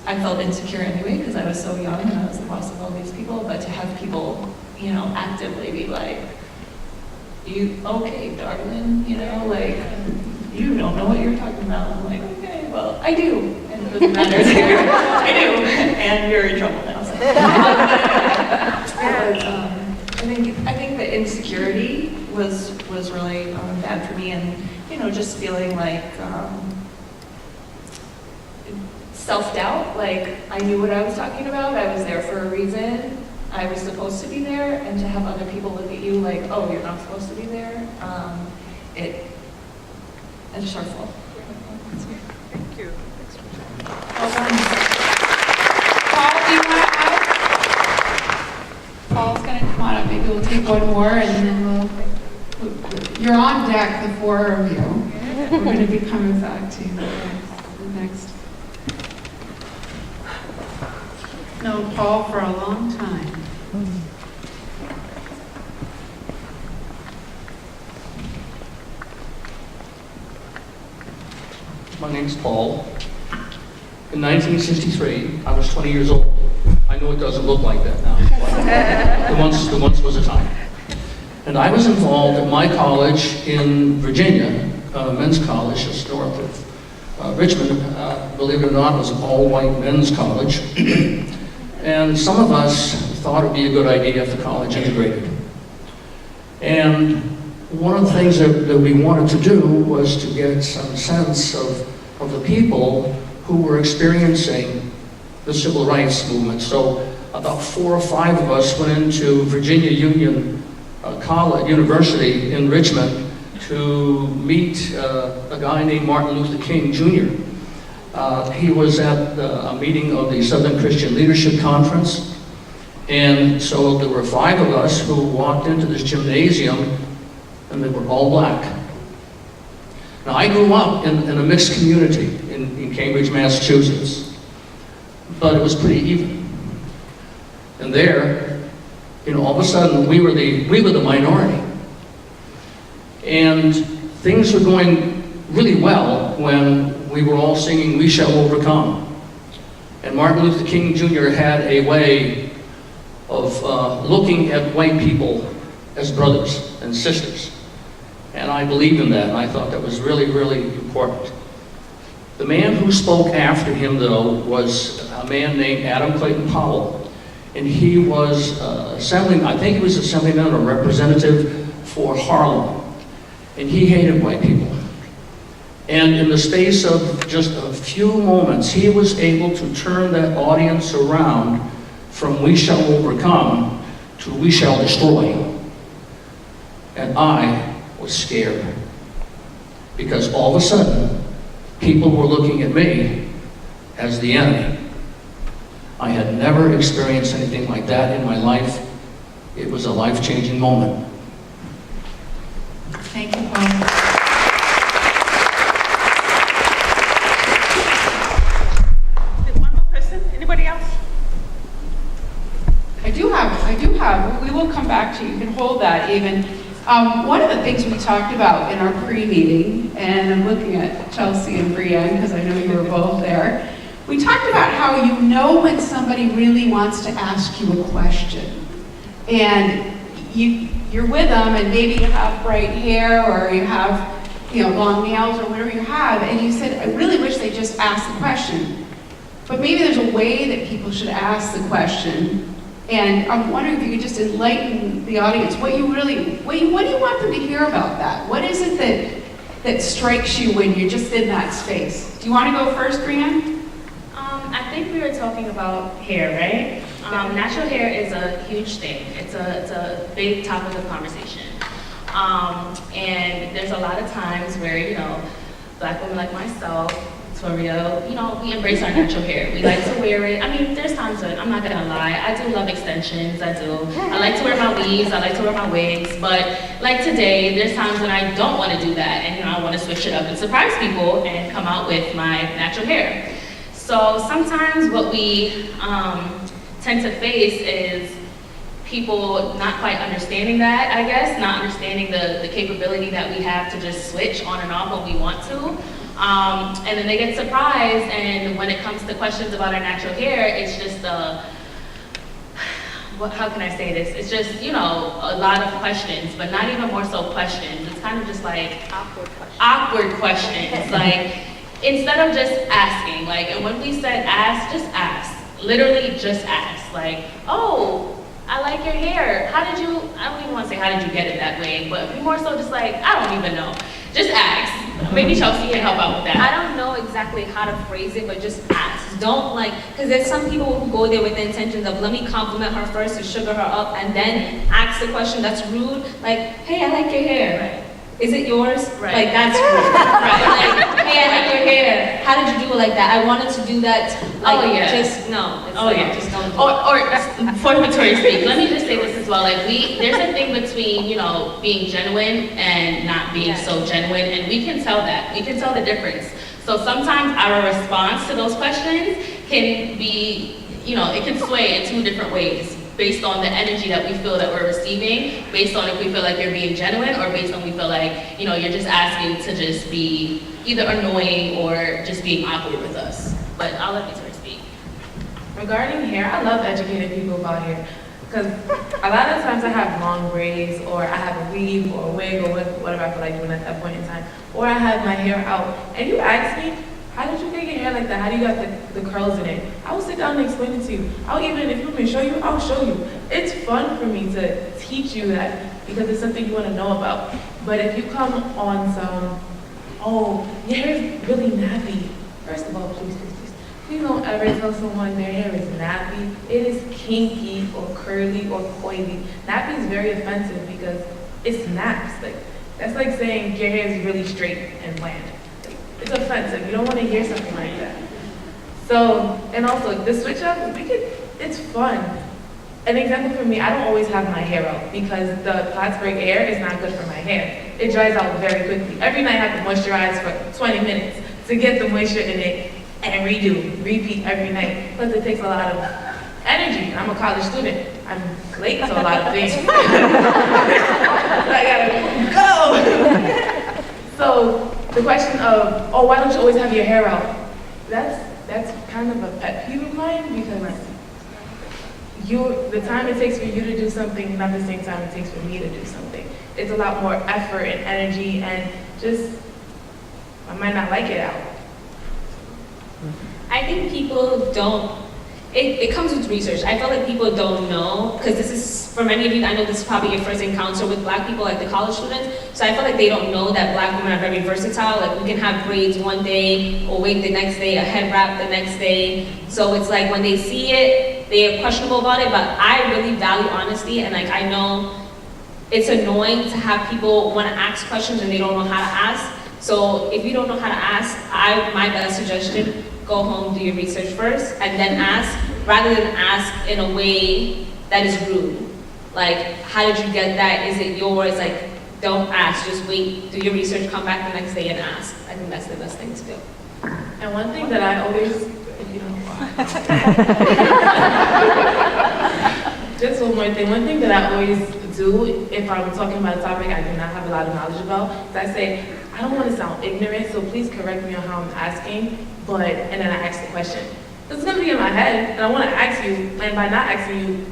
I felt insecure anyway because I was so young and I was the boss of all these people, but to have people, you know, actively be like, you, okay, darling, you know, like, you don't know what you're talking about. I'm like, okay, well, I do, and it doesn't matter. I do, and you're in trouble now. So. I think the insecurity was really bad for me, and you know, just feeling like self-doubt. Like I knew what I was talking about. I was there for a reason. I was supposed to be there, and to have other people look at you like, oh, you're not supposed to be there. It's hurtful. Thank you. Paul, do you want to add? Paul's going to come on up. Maybe we'll take one more, and then you're on deck, the four of you. We're going to be coming back to you next. Known Paul for a long time. My name's Paul. In 1963, I was 20 years old. I know it doesn't look like that now. But the once was a time. And I was involved at my college in Virginia, men's college just north of Richmond. Believe it or not, it was an all-white men's college. And some of us thought it would be a good idea if the college integrated. And one of the things that we wanted to do was to get some sense of the people who were experiencing the civil rights movement. So about 4 or 5 of us went into Virginia Union University in Richmond to meet a guy named Martin Luther King Jr. He was at a meeting of the Southern Christian Leadership Conference, and so there were 5 of us who walked into this gymnasium, and they were all black. Now, I grew up in a mixed community in Cambridge, Massachusetts, but it was pretty even. And there, all of a sudden, we were the minority. And things were going really well when we were all singing "We Shall Overcome." And Martin Luther King Jr. had a way of looking at white people as brothers and sisters. And I believed in that, and I thought that was really, really important. The man who spoke after him, though, was a man named Adam Clayton Powell. And he was assemblyman or representative for Harlem. And he hated white people. And in the space of just a few moments, he was able to turn that audience around from "We shall overcome" to "We shall destroy." And I was scared, because all of a sudden, people were looking at me as the enemy. I had never experienced anything like that in my life. It was a life-changing moment. Thank you, Paul. One more person? Anybody else? I do have, we will come back to you, you can hold that even. One of the things we talked about in our pre-meeting, and I'm looking at Chelsea and Brienne because I know you were both there, we talked about how you know when somebody really wants to ask you a question. And you're with them, and maybe you have bright hair, or you have long nails, or whatever you have, and you said, "I really wish they just asked the question." But maybe there's a way that people should ask the question. And I'm wondering if you could just enlighten the audience what do you want them to hear about that? What is it that strikes you when you're just in that space? Do you want to go first, Brienne? I think we were talking about hair, right? Natural hair is a huge thing. It's a big topic of conversation. And there's a lot of times where, Black women like myself, Toria, we embrace our natural hair. We like to wear it. I mean, there's times when, I'm not gonna lie, I do love extensions, I do. I like to wear my weaves, I like to wear my wigs, but like today, there's times when I don't wanna do that, and I wanna switch it up and surprise people and come out with my natural hair. So sometimes what we tend to face is people not quite understanding that, I guess, not understanding the capability that we have to just switch on and off when we want to. And then they get surprised, and when it comes to questions about our natural hair, it's just how can I say this? It's just, a lot of questions, but not even more so questions. It's kind of just like awkward questions. Like, instead of just asking, and when we said ask, just ask. Literally just ask. Like, "Oh, I like your hair. I don't even want to say how did you get it that way, but more so just like, I don't even know. Just ask. Maybe Chelsea can help out with that. I don't know exactly how to phrase it, but just ask. Don't because there's some people who go there with the intentions of, let me compliment her first to sugar her up, and then ask the question that's rude, like, "Hey, I like your hair. Right. Is it yours?" Right. Like, that's rude. Right. Like, "Hey, I like your hair. How did you do it like that? I wanted to do that." Like, just no. It's just don't do it. Or for Victoria speak, let me just say this as well. There's a thing between, being genuine and not being so genuine, and we can tell that. We can tell the difference. So sometimes our response to those questions can be, it can sway in 2 different ways, based on the energy that we feel that we're receiving, based on if we feel like you're being genuine, or based on we feel like, you're just asking to just be either annoying or just being awkward with us. But I'll let Victoria speak. Regarding hair, I love educating people about hair. Because a lot of times I have long braids, or I have a weave or a wig or whatever I feel like doing at that point in time. Or I have my hair out. And you ask me, how did you get your hair like that? How do you got the curls in it? I will sit down and explain it to you. I'll even, if you want me to show you, I'll show you. It's fun for me to teach you that because it's something you want to know about. But if you come on some, oh, your hair is really nappy. First of all, please don't ever tell someone their hair is nappy. It is kinky or curly or coily. Nappy is very offensive because it snaps. Like, that's like saying your hair is really straight and bland. It's offensive. You don't want to hear something like that. So, and also the switch up, it's fun. An example for me, I don't always have my hair out because the Plattsburgh air is not good for my hair. It dries out very quickly. Every night I have to moisturize for 20 minutes to get the moisture in it and repeat every night. Plus it takes a lot of energy. I'm a college student. I'm late to a lot of things. I gotta go. So the question of, oh, why don't you always have your hair out? That's kind of a pet peeve of mine because the time it takes for you to do something, not the same time it takes for me to do something. It's a lot more effort and energy and just, I might not like it out. I think people don't, it comes with research. I feel like people don't know, because this is, for many of you, I know this is probably your first encounter with black people, like the college students, so I feel like they don't know that black women are very versatile. Like, we can have braids one day, or wig the next day, a head wrap the next day. So it's like, when they see it, they are questionable about it, but I really value honesty, and like, I know it's annoying to have people want to ask questions and they don't know how to ask. So if you don't know how to ask, my best suggestion, go home, do your research first, and then ask, rather than ask in a way that is rude. Like, how did you get that? Is it yours? Like, don't ask, just wait, do your research, come back the next day and ask. I think that's the best thing to do. And one thing that I always, just one more thing, one thing that I always do if I'm talking about a topic I do not have a lot of knowledge about, is I say, I don't want to sound ignorant, so please correct me on how I'm asking, and then I ask the question. It's going to be in my head, and I want to ask you, and by not asking you,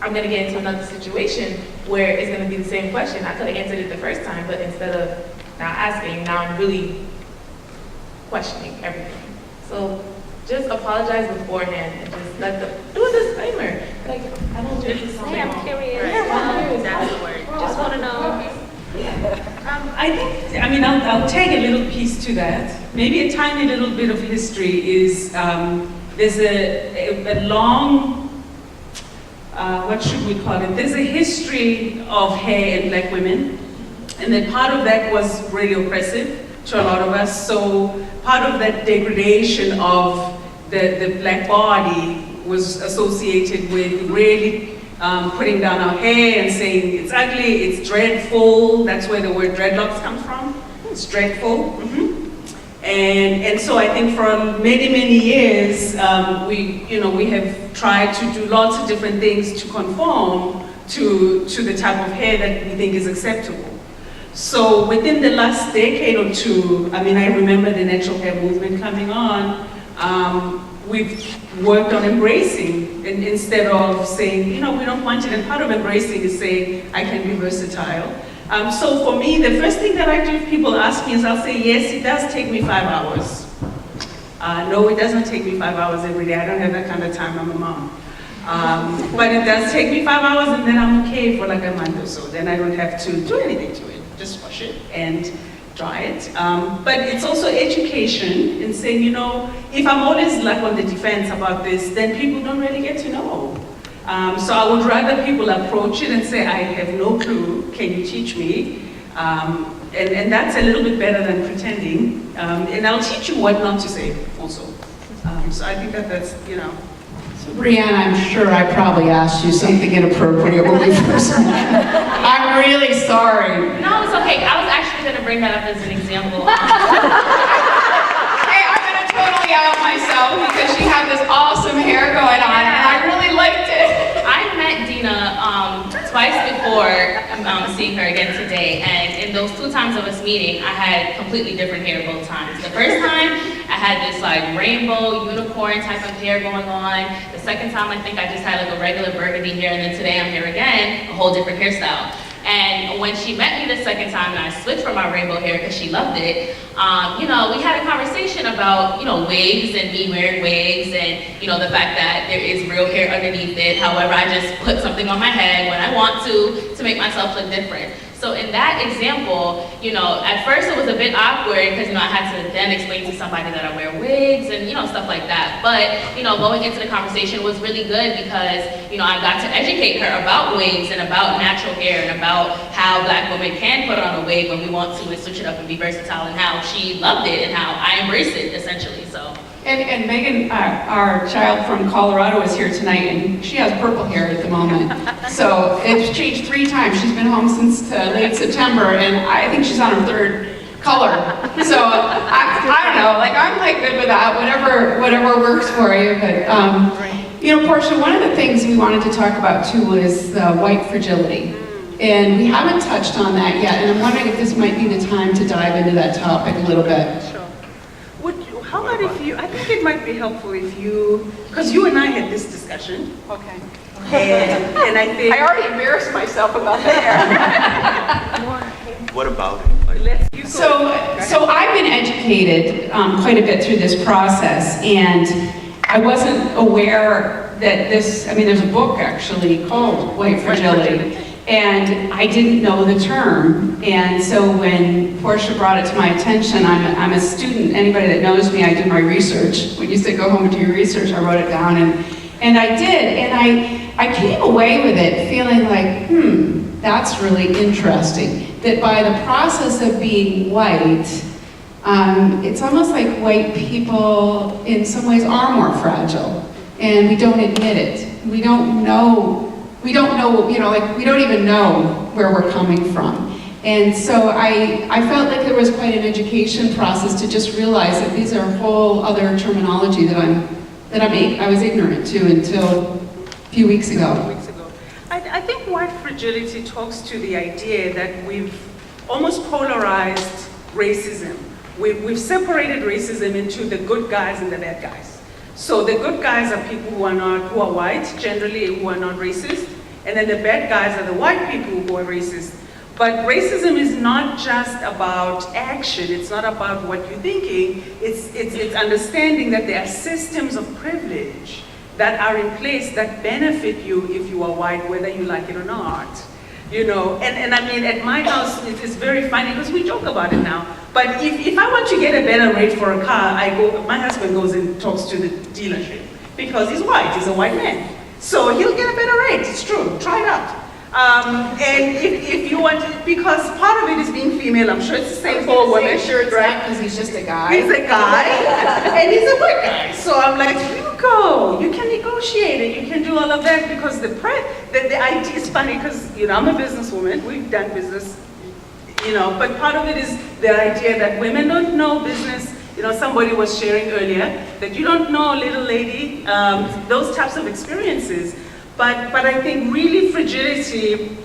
I'm going to get into another situation where it's going to be the same question. I could have answered it the first time, but instead of not asking, now I'm really questioning everything. So just apologize beforehand and just do a disclaimer. Like, I don't do this. I'm curious. That's the word. Just want to know. I'll tag a little piece to that. Maybe a tiny little bit of history is, there's a long, what should we call it? There's a history of hair in black women, and then part of that was really oppressive to a lot of us. So part of that degradation of the black body was associated with really putting down our hair and saying it's ugly, it's dreadful. That's where the word dreadlocks comes from. It's dreadful. And so I think for many years we have tried to do lots of different things to conform to the type of hair that we think is acceptable. So within the last decade or two, I remember the natural hair movement coming on. We've worked on embracing, and instead of saying, we don't want it, and part of embracing is saying, I can be versatile. So for me, the first thing that I do if people ask me is I'll say, yes, it does take me 5 hours. No, it doesn't take me 5 hours every day. I don't have that kind of time, I'm a mom. But it does take me 5 hours, and then I'm okay for like a month or so. Then I don't have to do anything to it, just wash it and dry it. But it's also education in saying, if I'm always like on the defense about this, then people don't really get to know. So I would rather people approach it and say, I have no clue, can you teach me? And that's a little bit better than pretending. And I'll teach you what not to say also. So I think that's. So Brianna, I'm sure I probably asked you something inappropriate when we first met. I'm really sorry. No, it's okay. I was actually going to bring that up as an example. Hey, I'm going to totally out myself because she had this awesome hair going on, and I really liked it. I met Dina twice before seeing her again today, and in those 2 times of us meeting, I had completely different hair both times. The first time, I had this like rainbow unicorn type of hair going on. The second time, I think I just had like a regular burgundy hair, and then today I'm here again, a whole different hairstyle. And when she met me the second time and I switched for my rainbow hair because she loved it, you know, we had a conversation about, you know, wigs and me wearing wigs and, you know, the fact that there is real hair underneath it. However, I just put something on my head when I want to make myself look different. So in that example, you know, at first it was a bit awkward because, you know, I had to then explain to somebody that I wear wigs and, you know, stuff like that. But, you know, going into the conversation was really good because, you know, I got to educate her about wigs and about natural hair and about how Black women can put on a wig when we want to and switch it up and be versatile, and how she loved it and how I embrace it, essentially, so. And Megan, our child from Colorado, is here tonight, and she has purple hair at the moment. So it's changed 3 times. She's been home since late September, and I think she's on her 3rd color. So I don't know, like I'm like good with that, whatever works for you. But you know, Portia, one of the things we wanted to talk about too was white fragility. And we haven't touched on that yet, and I'm wondering if this might be the time to dive into that topic a little bit. Sure. How about if you, I think it might be helpful if you, because you and I had this discussion. Okay. And I think... I already embarrassed myself about the hair. What about it? So I've been educated quite a bit through this process, and I wasn't aware that this, I mean, there's a book actually called White Fragility. And I didn't know the term, and so when Portia brought it to my attention, I'm a student. Anybody that knows me, I do my research. When you say go home and do your research, I wrote it down, and I did, and I came away with it feeling like, that's really interesting. That by the process of being white, it's almost like white people in some ways are more fragile, and we don't admit it. We don't know, you know, like we don't even know where we're coming from. And so I felt like there was quite an education process to just realize that these are whole other terminology that I was ignorant to until a few weeks ago. I think white fragility talks to the idea that we've almost polarized racism. We've separated racism into the good guys and the bad guys. So the good guys are people who are white, generally who are not racist, and then the bad guys are the white people who are racist. But racism is not just about action, it's not about what you're thinking, it's understanding that there are systems of privilege that are in place that benefit you if you are white, whether you like it or not. You know, and I mean, at my house, it's very funny because we joke about it now. But if I want to get a better rate for a car, my husband goes and talks to the dealership because he's white, he's a white man. So he'll get a better rate, it's true, try it out. And if you want to, because part of it is being female, I'm sure it's the same for women. Sure, it's right? not because he's just a guy. He's a guy, and he's a white guy. So I'm like, you go, you can negotiate it, you can do all of that, because the idea is funny, because, you know, I'm a businesswoman, we've done business, you know, but part of it is the idea that women don't know business. You know, somebody was sharing earlier that you don't know, little lady, those types of experiences. But I think really fragility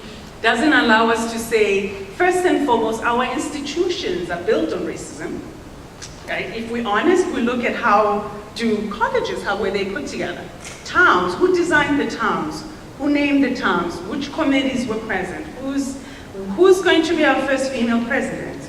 doesn't allow us to say, first and foremost, our institutions are built on racism. Right? If we're honest, we look at how do colleges, how were they put together? Towns, who designed the towns? Who named the towns? Which committees were present? Who's going to be our first female president?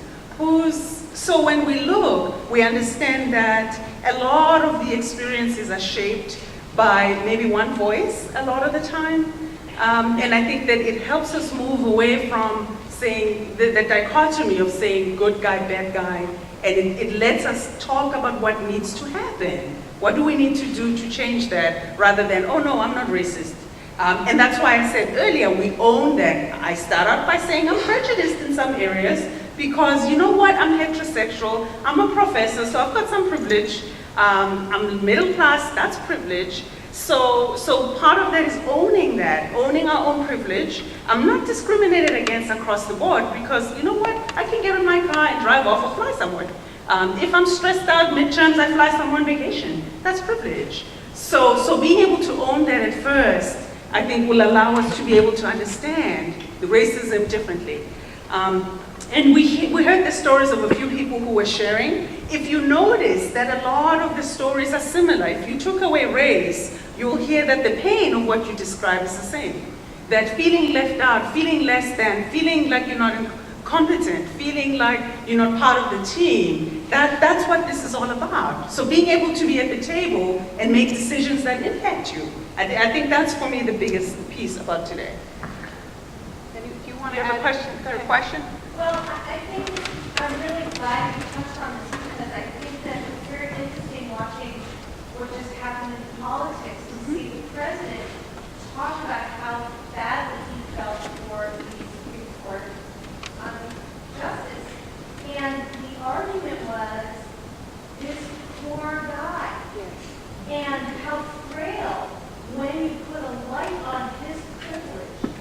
So when we look, we understand that a lot of the experiences are shaped by maybe one voice a lot of the time. And I think that it helps us move away from saying the dichotomy of saying good guy, bad guy, and it lets us talk about what needs to happen. What do we need to do to change that, rather than, oh no, I'm not racist. And that's why I said earlier, we own that. I start out by saying I'm prejudiced in some areas, because you know what, I'm heterosexual, I'm a professor, so I've got some privilege. I'm middle class, that's privilege. So part of that is owning that, owning our own privilege. I'm not discriminated against across the board, because you know what, I can get in my car and drive off or fly somewhere. If I'm stressed out midterms, I fly somewhere on vacation. That's privilege. So being able to own that at first, I think will allow us to be able to understand the racism differently. And we heard the stories of a few people who were sharing, if you notice that a lot of the stories are similar, if you took away race, you'll hear that the pain of what you describe is the same. That feeling left out, feeling less than, feeling like you're not competent, feeling like you're not part of the team, that's what this is all about. So being able to be at the table and make decisions that impact you. I think that's for me the biggest piece about today. Do you want to add a question? Third question? Well, I think I'm really glad you touched on this because I think that it's very interesting watching what just happened in politics to see the president talk about how badly he felt for the Supreme Court justice. And the argument was this poor guy and how frail when you put a light on his privilege,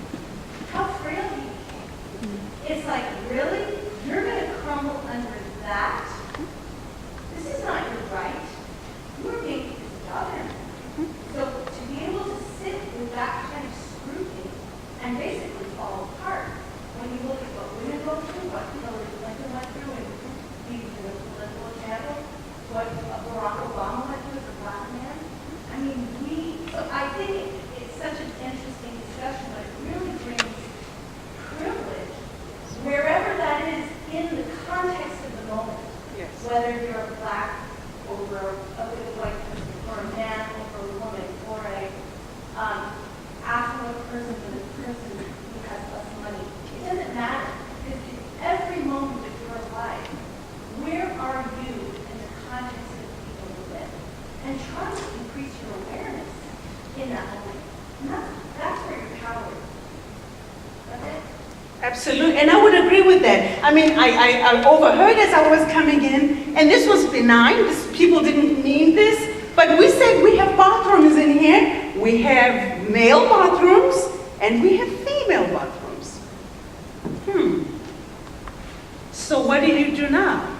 how frail he became. It's like, really? You're going to crumble under that? This is not your right. You are being his governor. So to be able to sit with that kind of scrutiny and basically fall apart when you look at what women go through, what Hillary Clinton went through, and even the political example, what Barack Obama went through as a black man. I mean, so I think it's such an interesting discussion, but it really brings privilege, wherever that is in the context of the moment. Yes. Whether you're a black over a white person, or a man over a woman, or a affluent person with a person who has less money. It doesn't matter, because in every moment of your life, where are you in the context of the people you live? And try to increase your awareness in that moment. And that's where your power is. That's it. Absolutely, and I would agree with that. I mean, I overheard as I was coming in, and this was benign. People didn't mean this, but we said we have bathrooms in here. We have male bathrooms, and we have female bathrooms. So what do you do now?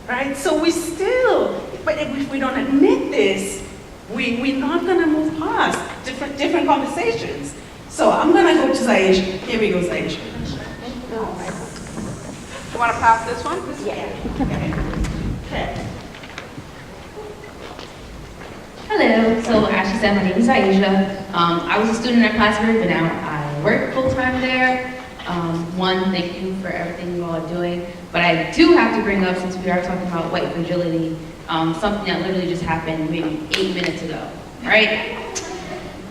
Right? So we still, but if we don't admit this, we're not going to move past different conversations. So I'm going to go to Zaisha. Here we go, Zaisha. You want to pass this one? Yeah. Okay. Hello, so as she said, my name is Aisha. I was a student at Plattsburgh, but now I work full-time there. One, thank you for everything you all are doing. But I do have to bring up, since we are talking about white fragility, something that literally just happened maybe 8 minutes ago, right?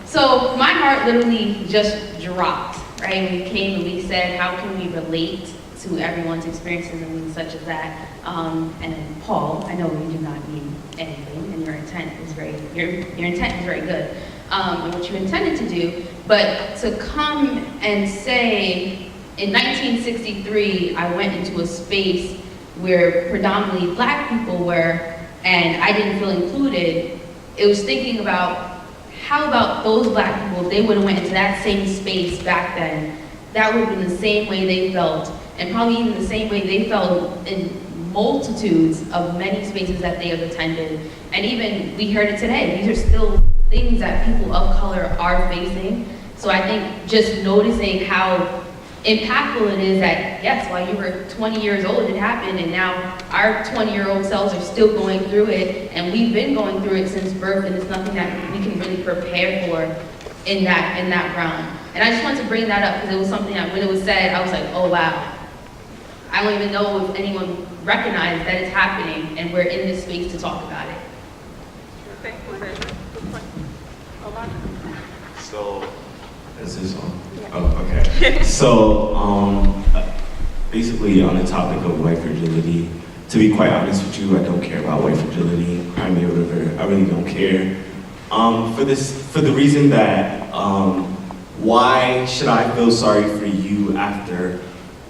So my heart literally just dropped, right? We came and we said, how can we relate to everyone's experiences and things such as that? And Paul, I know you do not mean anything, and your intent is very good, and what you intended to do. But to come and say, in 1963, I went into a space where predominantly black people were, and I didn't feel included. It was thinking about, how about those black people, they would have went into that same space back then. That would have been the same way they felt, and probably even the same way they felt in multitudes of many spaces that they have attended. And even, we heard it today, these are still things that people of color are facing. So I think just noticing how impactful it is that, yes, while you were 20 years old, it happened, and now our 20-year-old selves are still going through it, and we've been going through it since birth, and it's nothing that we can really prepare for in that realm. And I just wanted to bring that up because it was something that when it was said, I was like, oh wow. I don't even know if anyone recognized that it's happening, and we're in this space to talk about it. Thank you. So, is this on? Oh, okay. So, basically on the topic of white fragility, to be quite honest with you, I don't care about white fragility, Crimea River, I really don't care. For the reason that, why should I feel sorry for you after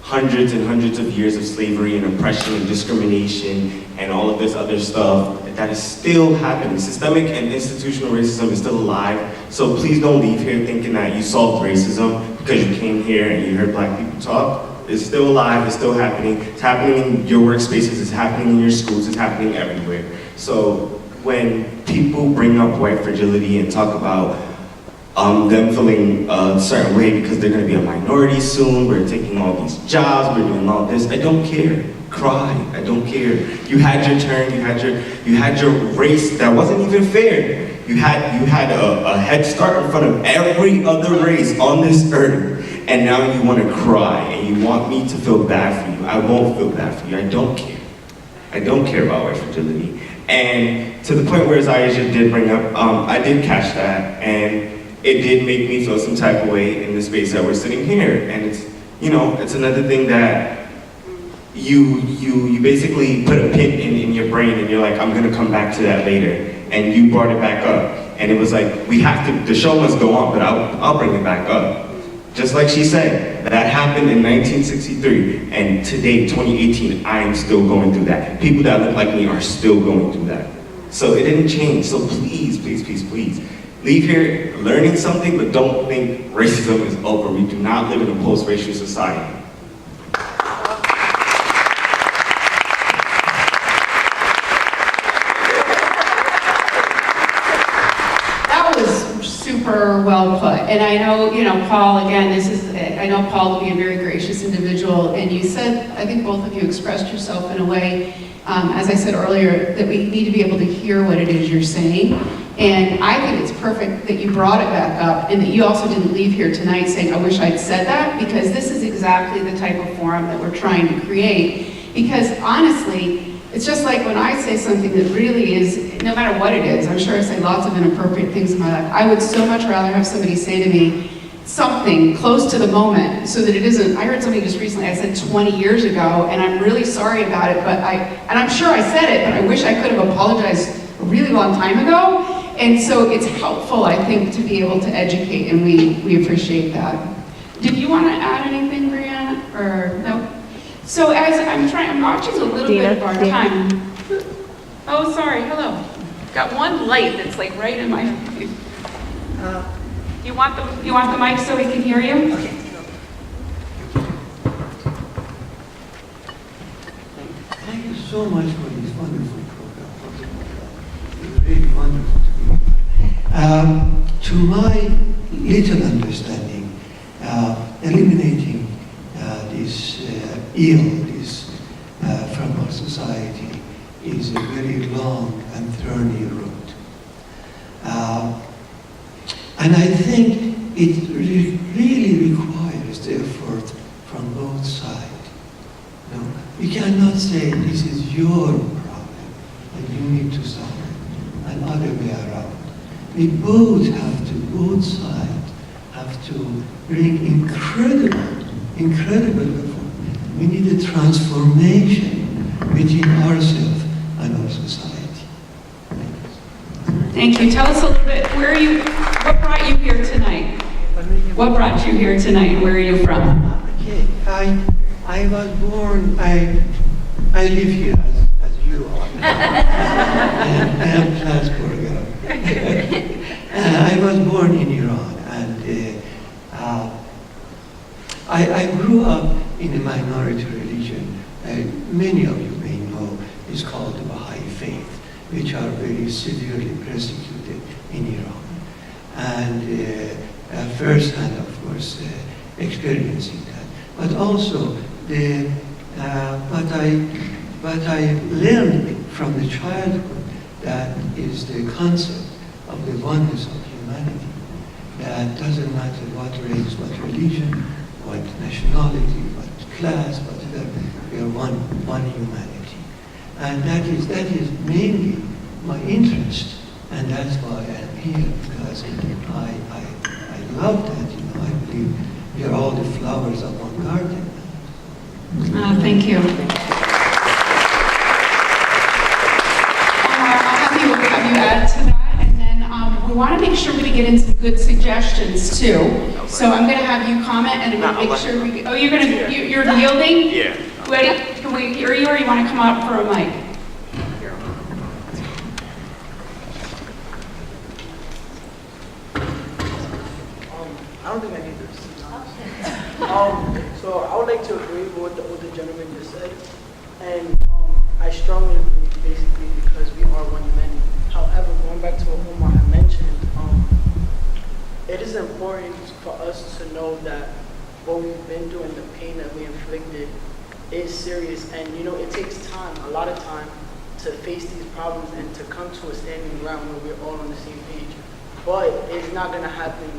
hundreds and hundreds of years of slavery and oppression and discrimination and all of this other stuff that is still happening? Systemic and institutional racism is still alive, so please don't leave here thinking that you solved racism because you came here and you heard black people talk. It's still alive, it's still happening. It's happening in your workspaces, it's happening in your schools, it's happening everywhere. So when people bring up white fragility and talk about them feeling a certain way because they're going to be a minority soon, we're taking all these jobs, we're doing all this, I don't care. cry. I don't care. You had your turn. You had your race that wasn't even fair. You had a head start in front of every other race on this earth, and now you want to cry and you want me to feel bad for you. I won't feel bad for you. I don't care. I don't care about white fragility. And to the point where Zaisha did bring up, I did catch that, and it did make me feel some type of way in the space that we're sitting here. And it's, you know, it's another thing that you basically put a pin in your brain, and you're like, I'm gonna come back to that later. And you brought it back up. And it was like, we have to, the show must go on, but I'll bring it back up. Just like she said, that happened in 1963, and today, 2018, I am still going through that. People that look like me are still going through that. So it didn't change, so please, please, please, please, leave here learning something, but don't think racism is over. We do not live in a post-racial society. Super well put. And I know, you know, Paul, again, I know Paul to be a very gracious individual, and you said, I think both of you expressed yourself in a way, as I said earlier, that we need to be able to hear what it is you're saying. And I think it's perfect that you brought it back up, and that you also didn't leave here tonight saying, I wish I'd said that, because this is exactly the type of forum that we're trying to create. Because honestly, it's just like when I say something that really is, no matter what it is, I'm sure I say lots of inappropriate things in my life. I would so much rather have somebody say to me something close to the moment so that it isn't, I heard somebody just recently, I said 20 years ago, and I'm really sorry about it, but and I'm sure I said it, but I wish I could have apologized a really long time ago. And so it's helpful, I think, to be able to educate, and we appreciate that. Did you want to add anything, Brianna, or no? So as I'm watching a little bit of our time. Oh, sorry, hello. Got one light that's like right in my face. You want the mic so we can hear you? Okay. Thank you so much for this wonderful program. It's really wonderful to be. To my little understanding, eliminating this ill from our society is a very long and thorny road. And I think it really requires the effort from both sides. No, we cannot say this is your problem and you need to solve it, and other way around. We both sides have to bring incredible effort. We need a transformation within ourselves and our society. Thank you. Tell us a little bit, what brought you here tonight? What brought you here tonight? Where are you from? Okay, I was born, I live here as you are. I am Plattsburgh. I was born in Iran, and I grew up in a minority religion. Many of you may know it's called the Baha'i faith, which are very severely persecuted in Iran. And firsthand, of course, experiencing that. But also, what I learned from the childhood, that is the concept of the oneness of humanity. That doesn't matter what race, what religion, what nationality, what class, whatever, we are one humanity. And that is mainly my interest, and that's why I'm here, because I love that, I believe we are all the flowers of one garden. Thank you. I'll have you add to that, and then we want to make sure we get into some good suggestions too. So I'm going to have you comment, and I'm going to make sure we get, oh, you're yielding? Yeah. Ready? Can we hear you, or you want to come up for a mic? I don't think I need this. So I would like to agree with what the gentleman just said, and I strongly agree, basically, because we are one humanity. However, going back to what Omar had mentioned, it is important for us to know that what we've been through and the pain that we inflicted is serious, and you know, it takes time, a lot of time, to face these problems and to come to a standing ground where we're all on the same page. But it's not gonna happen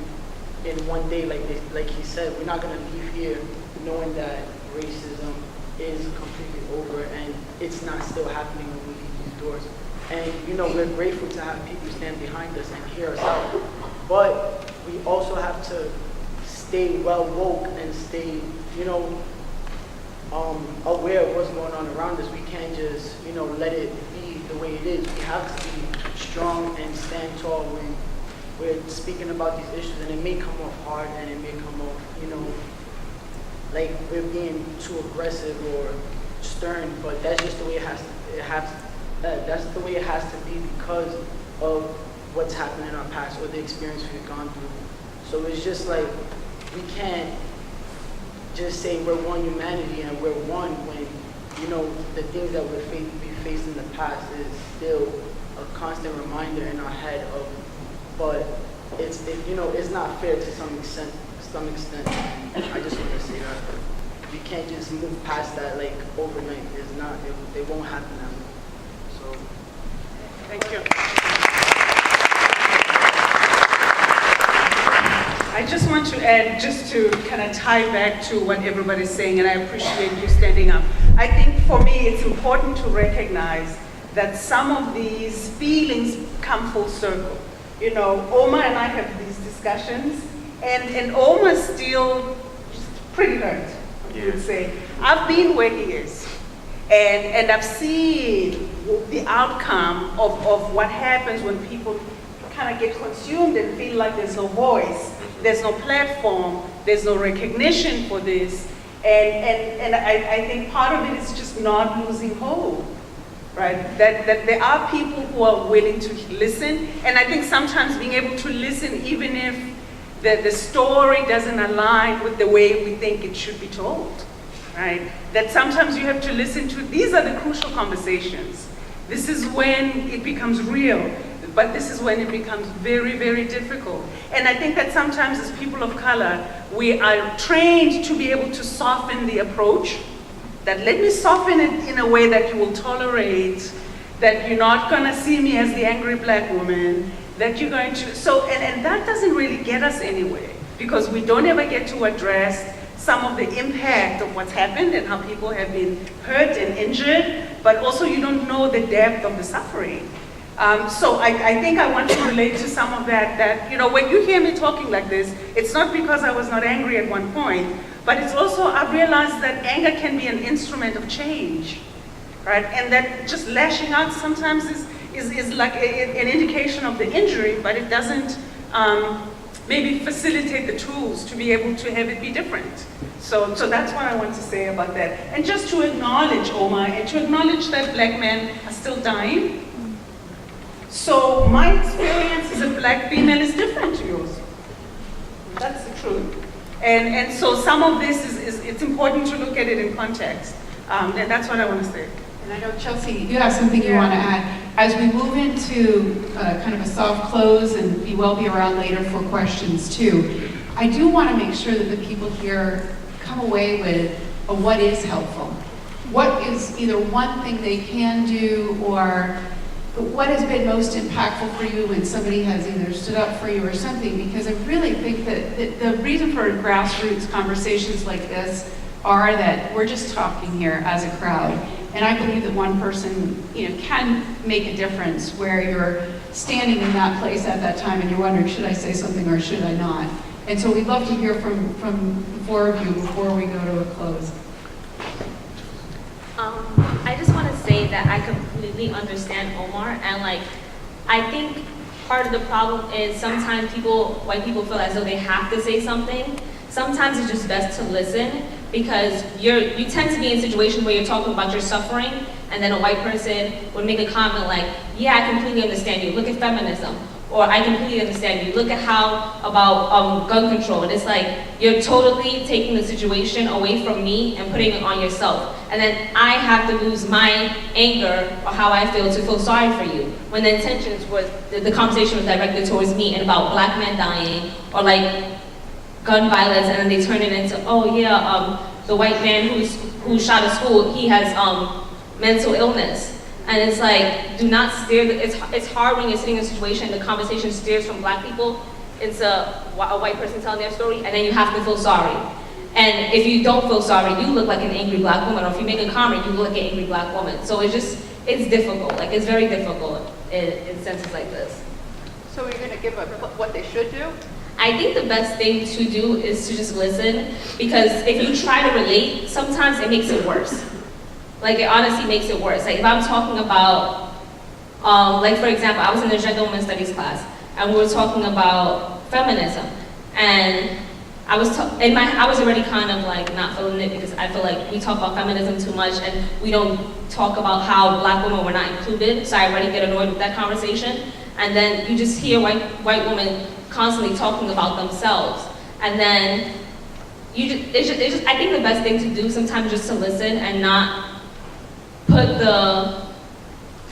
in one day, like he said. We're not gonna leave here knowing that racism is completely over and it's not still happening when we leave these doors. And you know, we're grateful to have people stand behind us and hear us out. But we also have to stay well woke and stay, you know, aware of what's going on around us. We can't just, you know, let it be the way it is. We have to be strong and stand tall when we're speaking about these issues, and it may come off hard and it may come off, you know, like we're being too aggressive or stern, but that's just the way it has to, that's the way it has to be because of what's happened in our past or the experience we've gone through. So it's just like, we can't just say we're one humanity and we're one when, you know, the things that we faced in the past is still a constant reminder in our head of, but you know, it's not fair to some extent. I just want to say that we can't just move past that like overnight. It's not, it won't happen that way. So, Thank you. I just want to add, just to kind of tie back to what everybody's saying, and I appreciate you standing up. I think for me, it's important to recognize that some of these feelings come full circle. You know, Omar and I have these discussions, and Omar's still just pretty hurt, I would say. I've been where he is, and I've seen the outcome of what happens when people kind of get consumed and feel like there's no voice, there's no platform, there's no recognition for this, and I think part of it is just not losing hope. Right? That there are people who are willing to listen, and I think sometimes being able to listen even if the story doesn't align with the way we think it should be told, right? That sometimes you have to listen to, these are the crucial conversations. This is when it becomes real, but this is when it becomes very, very difficult. And I think that sometimes as people of color, we are trained to be able to soften the approach, that let me soften it in a way that you will tolerate, that you're not gonna see me as the angry black woman, that you're going to, so, and that doesn't really get us anywhere, because we don't ever get to address some of the impact of what's happened and how people have been hurt and injured, but also you don't know the depth of the suffering. So I think I want to relate to some of that, you know, when you hear me talking like this, it's not because I was not angry at one point, but it's also, I've realized that anger can be an instrument of change, right? And that just lashing out sometimes is like an indication of the injury, but it doesn't maybe facilitate the tools to be able to have it be different. So that's what I want to say about that. And just to acknowledge Omar, and to acknowledge that black men are still dying. So my experience as a black female is different to yours. That's the truth. And so some of this it's important to look at it in context. And that's what I want to say. And I know, Chelsea, you have something you want to add. As we move into kind of a soft close, and we will be around later for questions too, I do want to make sure that the people here come away with a what is helpful. What is either one thing they can do, or what has been most impactful for you when somebody has either stood up for you or something, because I really think that the reason for grassroots conversations like this are that we're just talking here as a crowd. And I believe that one person, you know, can make a difference where you're standing in that place at that time and you're wondering, should I say something or should I not? And so we'd love to hear from the four of you before we go to a close. I just want to say that I completely understand Omar, and like, I think part of the problem is sometimes white people feel as though they have to say something. Sometimes it's just best to listen, because you tend to be in a situation where you're talking about your suffering, and then a white person would make a comment like, yeah, I completely understand you, look at feminism. Or I completely understand you, look at how about gun control. And it's like, you're totally taking the situation away from me and putting it on yourself. And then I have to lose my anger or how I feel to feel sorry for you. When the intentions was, the conversation was directed towards me and about black men dying, or like gun violence, and then they turn it into, oh yeah, the white man who shot a school, he has mental illness. And it's like, do not steer, it's hard when you're sitting in a situation, the conversation steers from black people into a white person telling their story, and then you have to feel sorry. And if you don't feel sorry, you look like an angry black woman, or if you make a comment, you look like an angry black woman. So it's difficult, like it's very difficult in senses like this. So you're going to give what they should do? I think the best thing to do is to just listen, because if you try to relate, sometimes it makes it worse. Like, it honestly makes it worse. Like, if I'm talking about, like, for example, I was in the Gender Women Studies class, and we were talking about feminism, and I was already kind of, like, not feeling it, because I feel like we talk about feminism too much, and we don't talk about how black women were not included, so I already get annoyed with that conversation. And then you just hear white women constantly talking about themselves, and then I think the best thing to do sometimes is just to listen and not put the,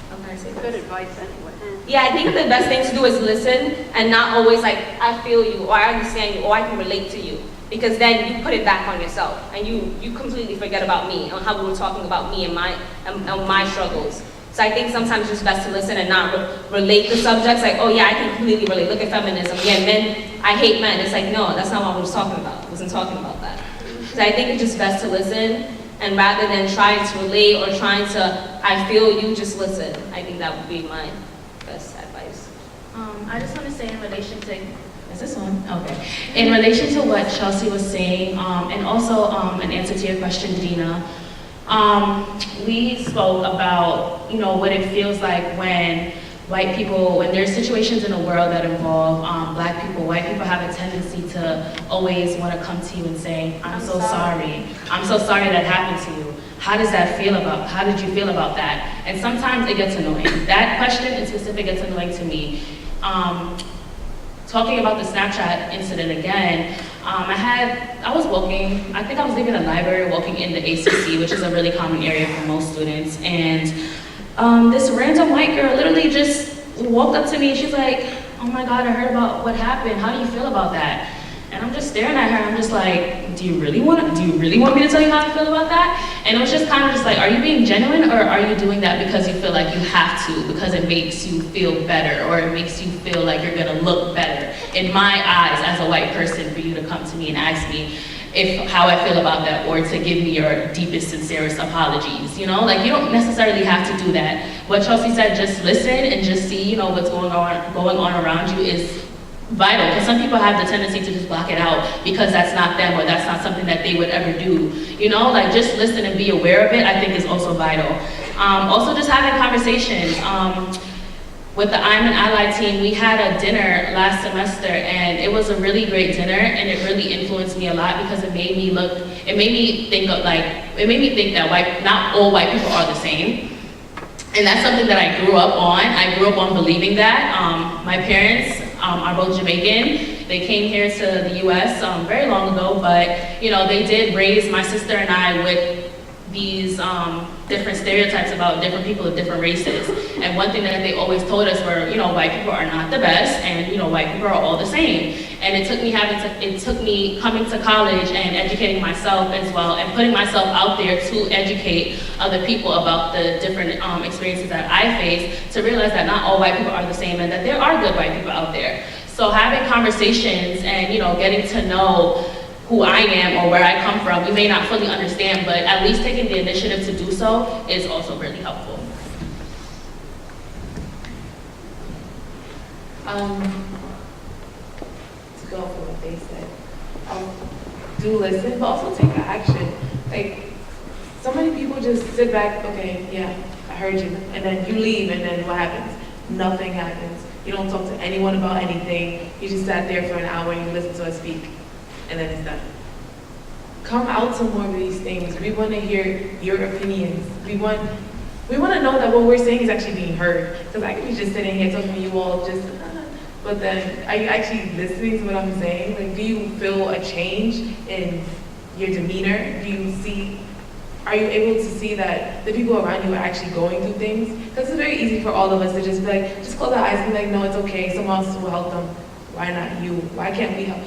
how can I say this? Good advice anyway. Yeah, I think the best thing to do is listen and not always like, I feel you, or I understand you, or I can relate to you. Because then you put it back on yourself, and you completely forget about me, and how we were talking about me and my struggles. So I think sometimes it's just best to listen and not relate the subjects, like, oh yeah, I can completely relate, look at feminism, yeah, men, I hate men. It's like, no, that's not what I was talking about. I wasn't talking about that. So I think it's just best to listen, and rather than trying to relate or trying to, I feel you, just listen. I think that would be my best advice. I just want to say in relation to, is this one? Okay. In relation to what Chelsea was saying, and also an answer to your question, Dina, we spoke about, what it feels like when when there's situations in the world that involve black people, white people have a tendency to always want to come to you and say, I'm so sorry. I'm so sorry that happened to you. How did you feel about that? And sometimes it gets annoying. That question in specific gets annoying to me. Talking about the Snapchat incident again, I was walking, I think I was leaving the library, walking in the ACC, which is a really common area for most students, and this random white girl literally just walked up to me, and she's like, oh my God, I heard about what happened, how do you feel about that? And I'm just staring at her, I'm just like, do you really want me to tell you how I feel about that? And it was just kind of just like, are you being genuine, or are you doing that because you feel like you have to, because it makes you feel better, or it makes you feel like you're gonna look better in my eyes as a white person for you to come to me and ask me how I feel about that, or to give me your deepest, sincerest apologies, Like, you don't necessarily have to do that. What Chelsea said, just listen and just see, what's going on around you is vital, because some people have the tendency to just block it out because that's not them, or that's not something that they would ever do. Like, just listen and be aware of it, I think is also vital. Also, just having conversations. With the I'm an Ally team, we had a dinner last semester, and it was a really great dinner, and it really influenced me a lot because it made me think that not all white people are the same. And that's something that I grew up on. I grew up on believing that. My parents are both Jamaican. They came here to the US very long ago, but they did raise my sister and I with these different stereotypes about different people of different races. And one thing that they always told us were, white people are not the best, and white people are all the same. And it took me coming to college and educating myself as well, and putting myself out there to educate other people about the different experiences that I face, to realize that not all white people are the same, and that there are good white people out there. So having conversations and getting to know who I am or where I come from, you may not fully understand, but at least taking the initiative to do so is also really helpful. To go for what they said, do listen, but also take action. Like, so many people just sit back, okay, yeah, I heard you, and then you leave, and then what happens? Nothing happens. You don't talk to anyone about anything. You just sat there for an hour and you listen to us speak, and then it's done. Come out to more of these things. We want to hear your opinions. We want to know that what we're saying is actually being heard. Because I could be just sitting here talking to you all but then are you actually listening to what I'm saying? Like, do you feel a change in your demeanor? Are you able to see that the people around you are actually going through things? Because it's very easy for all of us to just be like, just close our eyes and be like, no, it's okay, someone else will help them. Why not you? Why can't we help?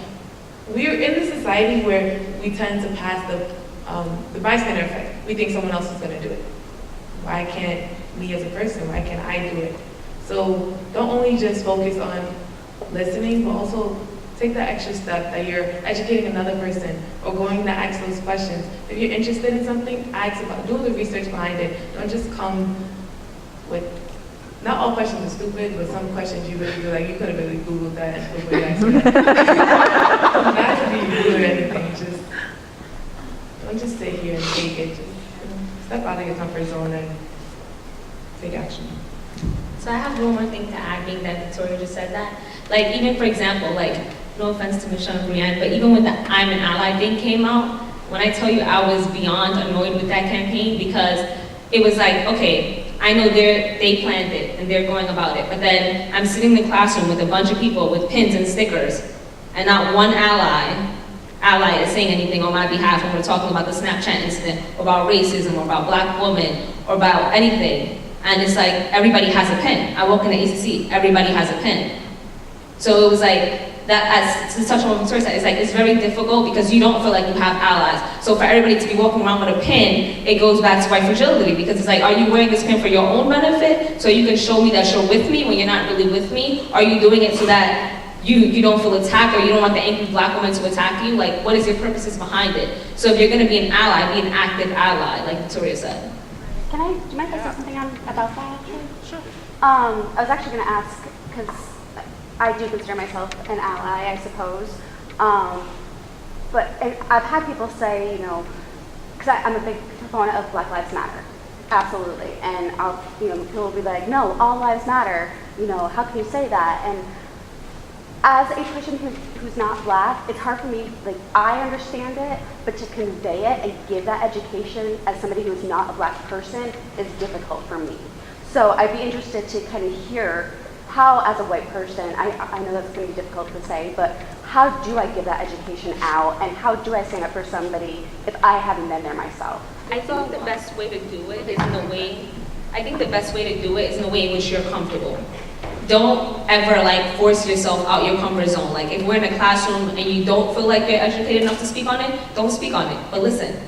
We're in a society where we tend to pass the the bystander effect. We think someone else is going to do it. Why can't me as a person, why can't I do it? So don't only just focus on listening, but also take that extra step that you're educating another person or going to ask those questions. If you're interested in something, ask about, do the research behind it. Don't just come with, not all questions are stupid, but some questions you really feel like you could have really Googled that before you asked me that. Not to be rude or anything, just don't just sit here and take it. Just step out of your comfort zone and take action. So I have one more thing to add, being that Victoria just said that. Like, even for example, like, no offense to Michelle and Brianne, but even when the I'm an Ally thing came out, when I tell you I was beyond annoyed with that campaign, because it was like, okay, I know they planned it and they're going about it, but then I'm sitting in the classroom with a bunch of people with pins and stickers, and not one ally is saying anything on my behalf when we're talking about the Snapchat incident, or about racism, or about black women, or about anything. And it's like, everybody has a pen. I walk in the ACC, everybody has a pen. So it was like, that, as to touch on what Victoria said, it's like, it's very difficult because you don't feel like you have allies. So for everybody to be walking around with a pin, it goes back to white fragility, because it's like, are you wearing this pin for your own benefit, so you can show me that you're with me when you're not really with me? Are you doing it so that you don't feel attacked, or you don't want the angry black woman to attack you? Like, what is your purposes behind it? So if you're gonna be an ally, be an active ally, like Victoria said. Do you mind if I say something about that, actually? Sure. I was actually going to ask, because I do consider myself an ally, I suppose. But I've had people say, you know, because I'm a big proponent of Black Lives Matter. Absolutely. And people will be like, no, all lives matter. You know, how can you say that? And as a person who's not black, it's hard for me, like, I understand it, but to convey it and give that education as somebody who's not a black person is difficult for me. So I'd be interested to kind of hear how, as a white person, I know that's going to be difficult to say, but how do I give that education out, and how do I stand up for somebody if I haven't been there myself? I think the best way to do it is in the way in which you're comfortable. Don't ever like force yourself out your comfort zone. Like, if we're in a classroom and you don't feel like you're educated enough to speak on it, don't speak on it, but listen.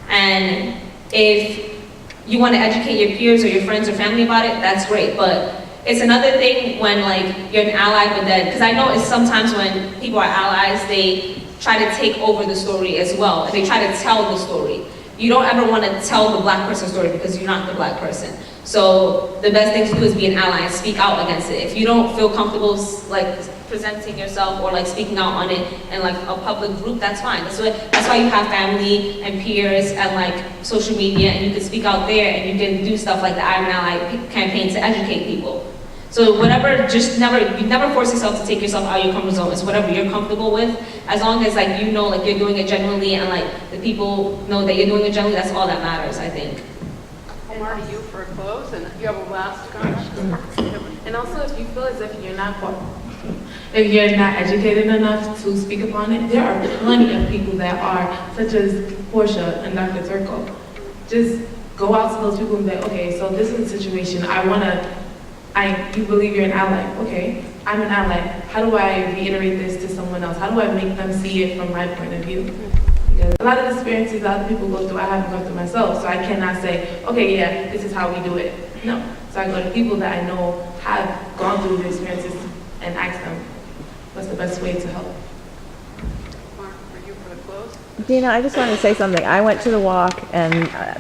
And if you want to educate your peers or your friends or family about it, that's great. But it's another thing when like you're an ally, but then, because I know it's sometimes when people are allies, they try to take over the story as well. They try to tell the story. You don't ever want to tell the black person's story because you're not the black person. So the best thing to do is be an ally and speak out against it. If you don't feel comfortable like presenting yourself or like speaking out on it in like a public group, that's fine. That's why you have family and peers and like social media, and you can speak out there and you can do stuff like the I'm an Ally campaign to educate people. So whatever, you never force yourself to take yourself out of your comfort zone. It's whatever you're comfortable with. As long as like you know like you're doing it genuinely and like the people know that you're doing it genuinely, that's all that matters, I think. And are you for a close? And you have a last comment? And also, if you feel as if you're not educated enough to speak upon it, there are plenty of people that are, such as Portia and Dr. Turco. Just go out to those people and be like, okay, so this is the situation. You believe you're an ally. Okay, I'm an ally. How do I reiterate this to someone else? How do I make them see it from my point of view? Because a lot of experiences that other people go through, I haven't gone through myself, so I cannot say, okay, yeah, this is how we do it. No. So I go to people that I know have gone through the experiences and ask them, what's the best way to help? Mark, are you for the close? Dina, I just wanted to say something. I went to the walk and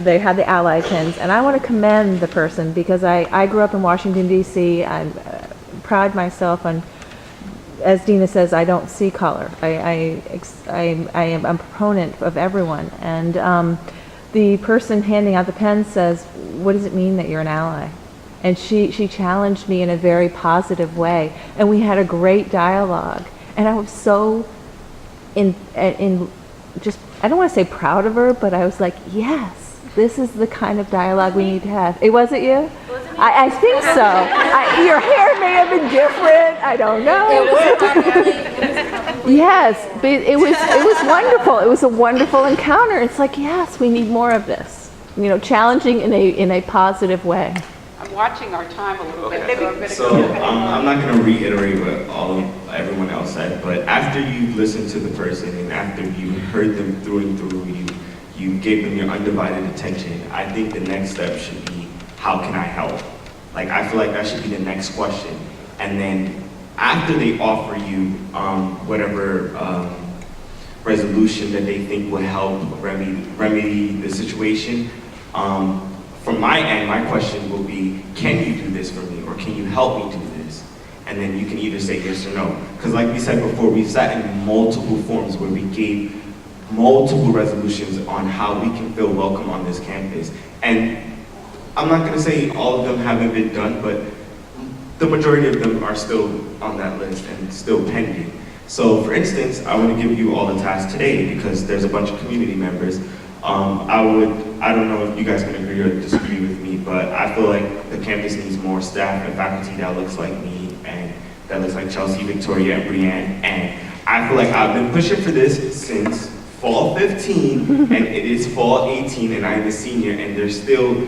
they had the ally pins, and I want to commend the person because I grew up in Washington, D.C. I pride myself on, as Dina says, I don't see color. I am a proponent of everyone. And the person handing out the pen says, what does it mean that you're an ally? And she challenged me in a very positive way. And we had a great dialogue. And I was so just, I don't want to say proud of her, but I was like, yes, this is the kind of dialogue we need to have. It wasn't you? I think so. Your hair may have been different. I don't know. Yes, but it was wonderful. It was a wonderful encounter. It's like, yes, we need more of this. You know, challenging in a positive way. I'm watching our time a little bit. So I'm not going to reiterate what everyone else said, but after you've listened to the person and after you heard them through and through, You gave them your undivided attention. I think the next step should be, how can I help? Like, I feel like that should be the next question. And then after they offer you whatever resolution that they think would help remedy the situation, from my end, my question will be, can you do this for me, or can you help me do this? And then you can either say yes or no. Because like we said before, we've sat in multiple forums where we gave multiple resolutions on how we can feel welcome on this campus. And I'm not gonna say all of them haven't been done, but the majority of them are still on that list and still pending. So for instance, I want to give you all the tasks today because there's a bunch of community members. I don't know if you guys can agree or disagree with me, but I feel like the campus needs more staff and faculty that looks like me and that looks like Chelsea, Victoria, and Brianne. And I feel like I've been pushing for this since fall 15, and it is fall 18, and I'm a senior, and there's still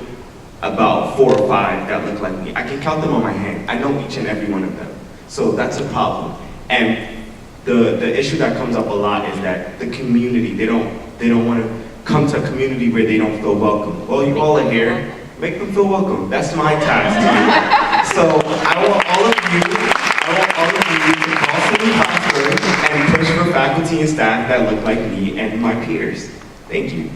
about 4 or 5 that look like me. I can count them on my hand. I know each and every one of them. So that's a problem. And the issue that comes up a lot is that the community, they don't want to come to a community where they don't feel welcome. Well, you all are here. Make them feel welcome. That's my task too. So I want all of you to call City Plattsburgh and push for faculty and staff that look like me and my peers. Thank you.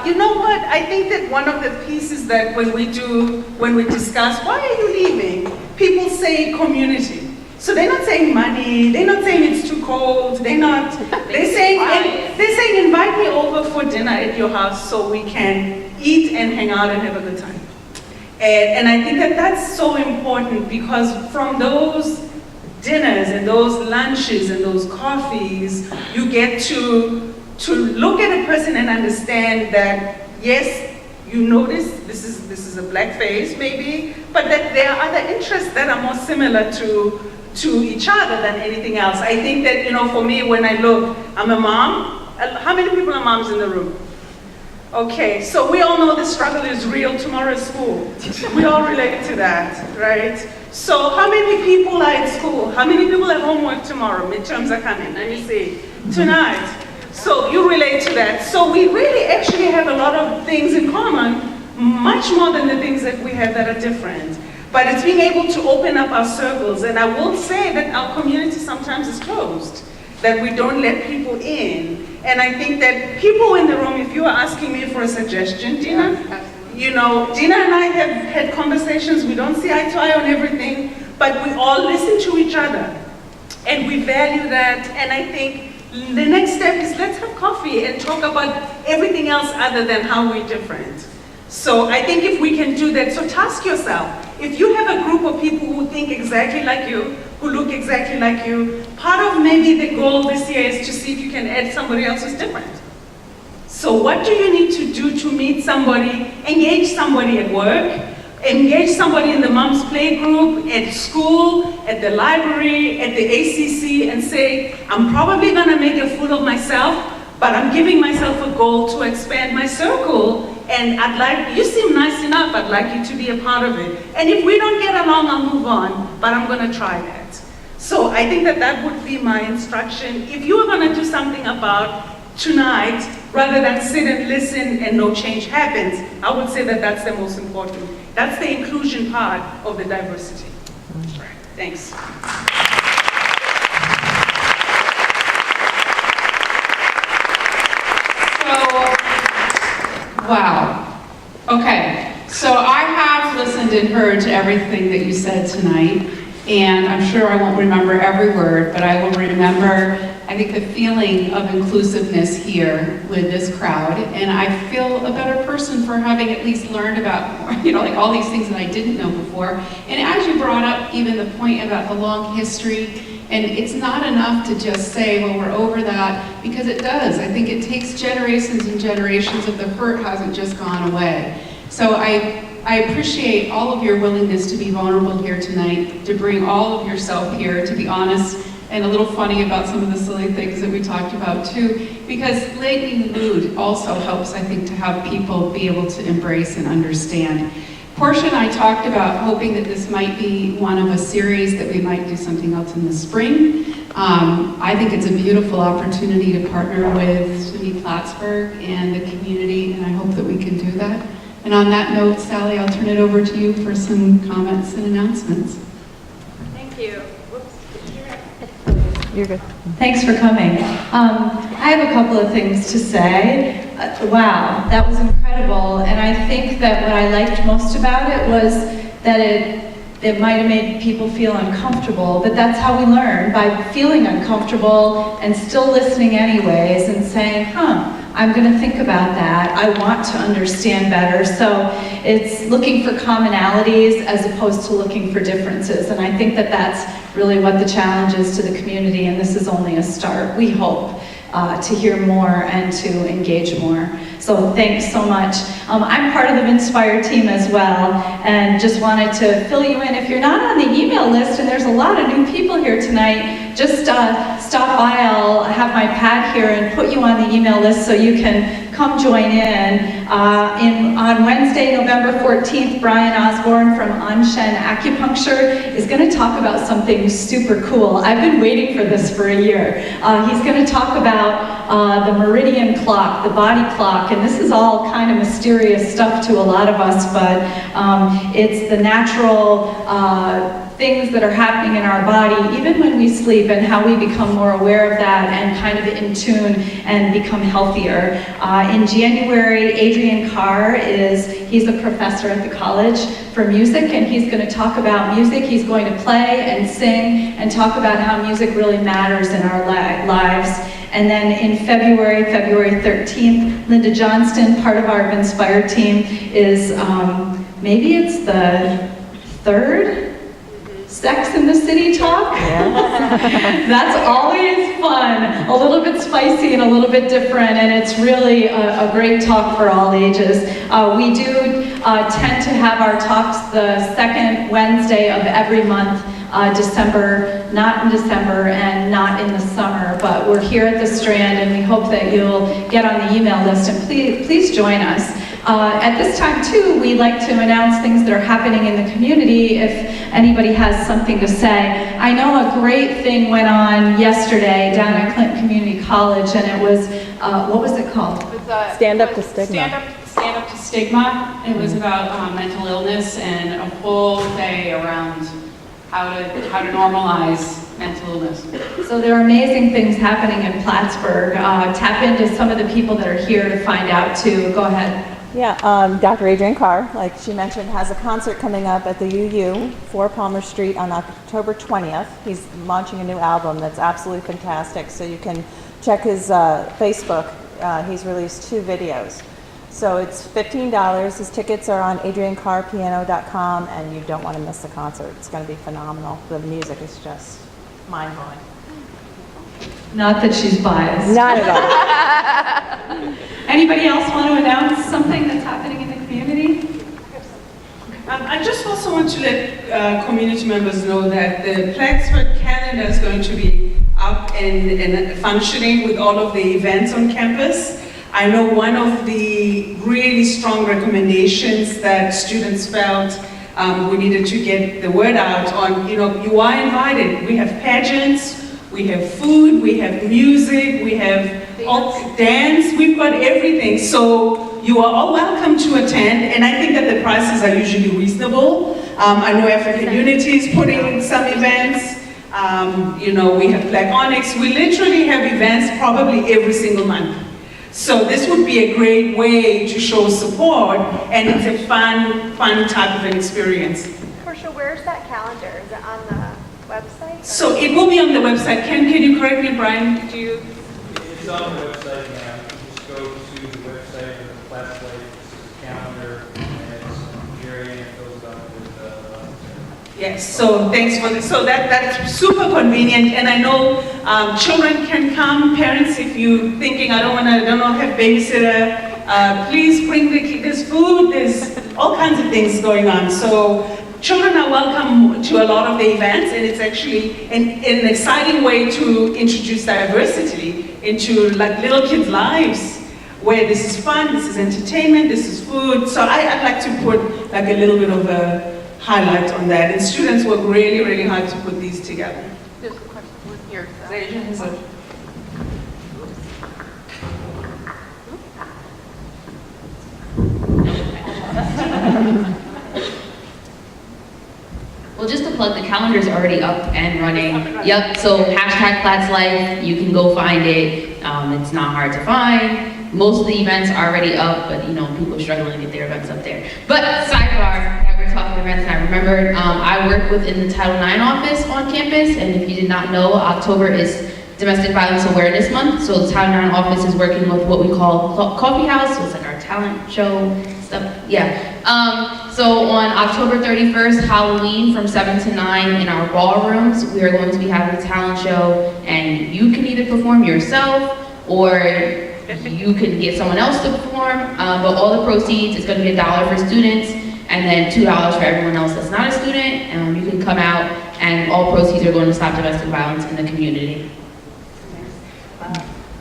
You know what? I think that one of the pieces that when we discuss, why are you leaving? People say community. So they're not saying money, they're not saying it's too cold, they're saying invite me over for dinner at your house so we can eat and hang out and have a good time. And I think that that's so important because from those dinners and those lunches and those coffees, you get to look at a person and understand that, yes, you notice this is a black face maybe, but that there are other interests that are more similar to each other than anything else. I think that, for me, when I look, I'm a mom. How many people are moms in the room? Okay, so we all know the struggle is real. Tomorrow is school. We all relate to that, right? So how many people are at school? How many people have homework tomorrow? Midterms are coming, let me see. Tonight. So you relate to that. So we really actually have a lot of things in common, much more than the things that we have that are different. But it's being able to open up our circles. And I will say that our community sometimes is closed, that we don't let people in. And I think that people in the room, if you are asking me for a suggestion, Dina, Dina and I have had conversations, we don't see eye to eye on everything, but we all listen to each other. And we value that. And I think the next step is let's have coffee and talk about everything else other than how we're different. So I think if we can do that, so task yourself. If you have a group of people who think exactly like you, who look exactly like you, part of maybe the goal this year is to see if you can add somebody else who's different. So what do you need to do to meet somebody, engage somebody at work, engage somebody in the mom's play group, at school, at the library, at the ACC, and say, I'm probably gonna make a fool of myself, but I'm giving myself a goal to expand my circle, and you seem nice enough, I'd like you to be a part of it. And if we don't get along, I'll move on, but I'm gonna try that. So I think that would be my instruction. If you are gonna do something about tonight, rather than sit and listen and no change happens, I would say that that's the most important. That's the inclusion part of the diversity. Thanks. Wow. Okay. So I have listened and heard to everything that you said tonight, and I'm sure I won't remember every word, but I will remember, I think, the feeling of inclusiveness here with this crowd, and I feel a better person for having at least learned about, like all these things that I didn't know before. And as you brought up even the point about the long history, and it's not enough to just say, well, we're over that, because it does. I think it takes generations and generations of the hurt hasn't just gone away. So I appreciate all of your willingness to be vulnerable here tonight, to bring all of yourself here, to be honest, and a little funny about some of the silly things that we talked about too, because lightening the mood also helps, I think, to have people be able to embrace and understand. Portia and I talked about hoping that this might be one of a series, that we might do something else in the spring, I think it's a beautiful opportunity to partner with SUNY Plattsburgh and the community, and I hope that we can do that. And on that note, Sally, I'll turn it over to you for some comments and announcements. Thank you. You're good. Thanks for coming. I have a couple of things to say. Wow, that was incredible. And I think that what I liked most about it was that it might have made people feel uncomfortable, but that's how we learn, by feeling uncomfortable and still listening anyways and saying, I'm going to think about that. I want to understand better. So it's looking for commonalities as opposed to looking for differences. And I think that that's really what the challenge is to the community, and this is only a start. We hope to hear more and to engage more. So thanks so much. I'm part of the Vinspire team as well, and just wanted to fill you in. If you're not on the email list, and there's a lot of new people here tonight, just stop by. I'll have my pad here and put you on the email list so you can come join in. On Wednesday, November 14th, Brian Osborne from Anshen Acupuncture is going to talk about something super cool. I've been waiting for this for a year. He's going to talk about the meridian clock, the body clock, and this is all kind of mysterious stuff to a lot of us, but it's the natural things that are happening in our body, even when we sleep, and how we become more aware of that and kind of in tune and become healthier. In January, Adrian Carr he's a professor at the College for Music, and he's going to talk about music. He's going to play and sing and talk about how music really matters in our lives. And then in February 13th, Linda Johnston, part of our Vinspire team, is maybe it's the third Sex in the City talk. Yeah. That's always fun, a little bit spicy and a little bit different, and it's really a great talk for all ages. We do tend to have our talks the second Wednesday of every month, December, not in December and not in the summer, but we're here at the Strand, and we hope that you'll get on the email list, and please join us. At this time, too, we like to announce things that are happening in the community if anybody has something to say. I know a great thing went on yesterday down at Clinton Community College, and it was, what was it called? Stand Up to Stigma. Stand Up to Stigma. It was about mental illness and a whole day around how to normalize mental illness. So there are amazing things happening in Plattsburgh. Tap into some of the people that are here to find out, too. Go ahead. Yeah, Dr. Adrian Carr, like she mentioned, has a concert coming up at the UU, 4 Palmer Street on October 20th. He's launching a new album that's absolutely fantastic, so you can check his Facebook. He's released 2 videos. So it's $15. His tickets are on adriancarpiano.com, and you don't want to miss the concert. It's going to be phenomenal. The music is just mind-blowing. Not that she's biased. Not at all. Anybody else want to announce something that's happening in the community? I just also want to let community members know that the Plattsburgh calendar is going to be up and functioning with all of the events on campus. I know one of the really strong recommendations that students felt we needed to get the word out on, you are invited. We have pageants, we have food, we have music, we have dance, we've got everything. So you are all welcome to attend, and I think that the prices are usually reasonable. I know African Unity is putting some events. We have Black Onyx. We literally have events probably every single month. So this would be a great way to show support, and it's a fun type of an experience. Portia, where's that calendar? Is it on the website? So it will be on the website. Can you correct me, Brian? It's on the website now. You just go to the website and the Plattsburgh calendar, and it's here and it fills up with Yes, so thanks for this. So that's super convenient, and I know children can come. Parents, if you're thinking, I don't have babysitter, please bring there's food, there's all kinds of things going on. So children are welcome to a lot of the events, and it's actually an exciting way to introduce diversity into little kids' lives, where this is fun, this is entertainment, this is food. So I'd like to put a little bit of a highlight on that, and students work really, really hard to put these together. There's a question with your Asia has a Well, just to plug, the calendar's already up and running. Yep, so hashtag Platts Life, you can go find it. It's not hard to find. Most of the events are already up, but you know, people are struggling to get their events up there. But sidebar, that we're talking events, and I remembered, I work within the Title IX office on campus, and if you did not know, October is Domestic Violence Awareness Month, so the Title IX office is working with what we call Coffee House, so it's like our talent show stuff, yeah. So on October 31st, Halloween, from 7 to 9 in our ballrooms, we are going to be having a talent show, and you can either perform yourself, or you can get someone else to perform, but all the proceeds, it's going to be $1 for students, and then $2 for everyone else that's not a student. You can come out, and all proceeds are going to stop domestic violence in the community.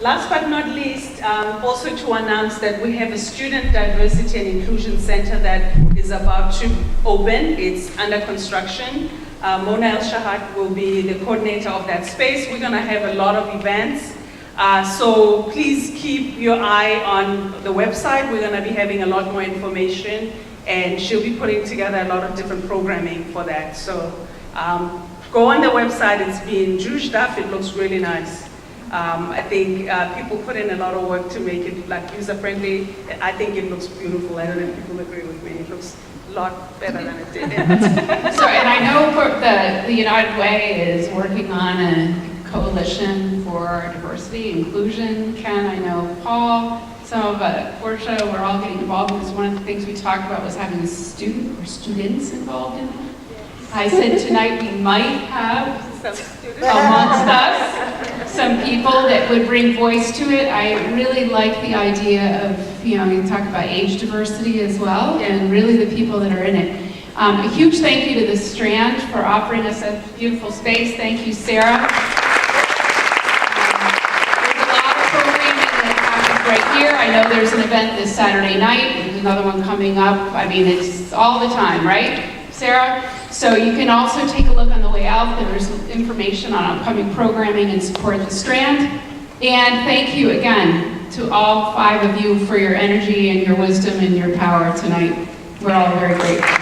Last but not least, also to announce that we have a Student Diversity and Inclusion Center that is about to open. It's under construction. Mona El Shahat will be the coordinator of that space. We're going to have a lot of events. So please keep your eye on the website. We're going to be having a lot more information, and she'll be putting together a lot of different programming for that. So go on the website. It's being juiced up. It looks really nice. I think people put in a lot of work to make it like user-friendly. I think it looks beautiful. I don't know if people agree with me. It looks a lot better than it did. So, and I know the United Way is working on a coalition for diversity, inclusion. Ken, I know Paul, some of Portia, we're all getting involved in this. One of the things we talked about was having a student or students involved in it. I said tonight we might have amongst us some people that would bring voice to it. I really like the idea of, you talk about age diversity as well, and really the people that are in it. A huge thank you to the Strand for offering us a beautiful space. Thank you, Sarah. There's a lot of programming that happens right here. I know there's an event this Saturday night. There's another one coming up. I mean, it's all the time, right, Sarah? So you can also take a look on the way out. There's information on upcoming programming and support the Strand. And thank you again to all 5 of you for your energy and your wisdom and your power tonight. We're all very grateful.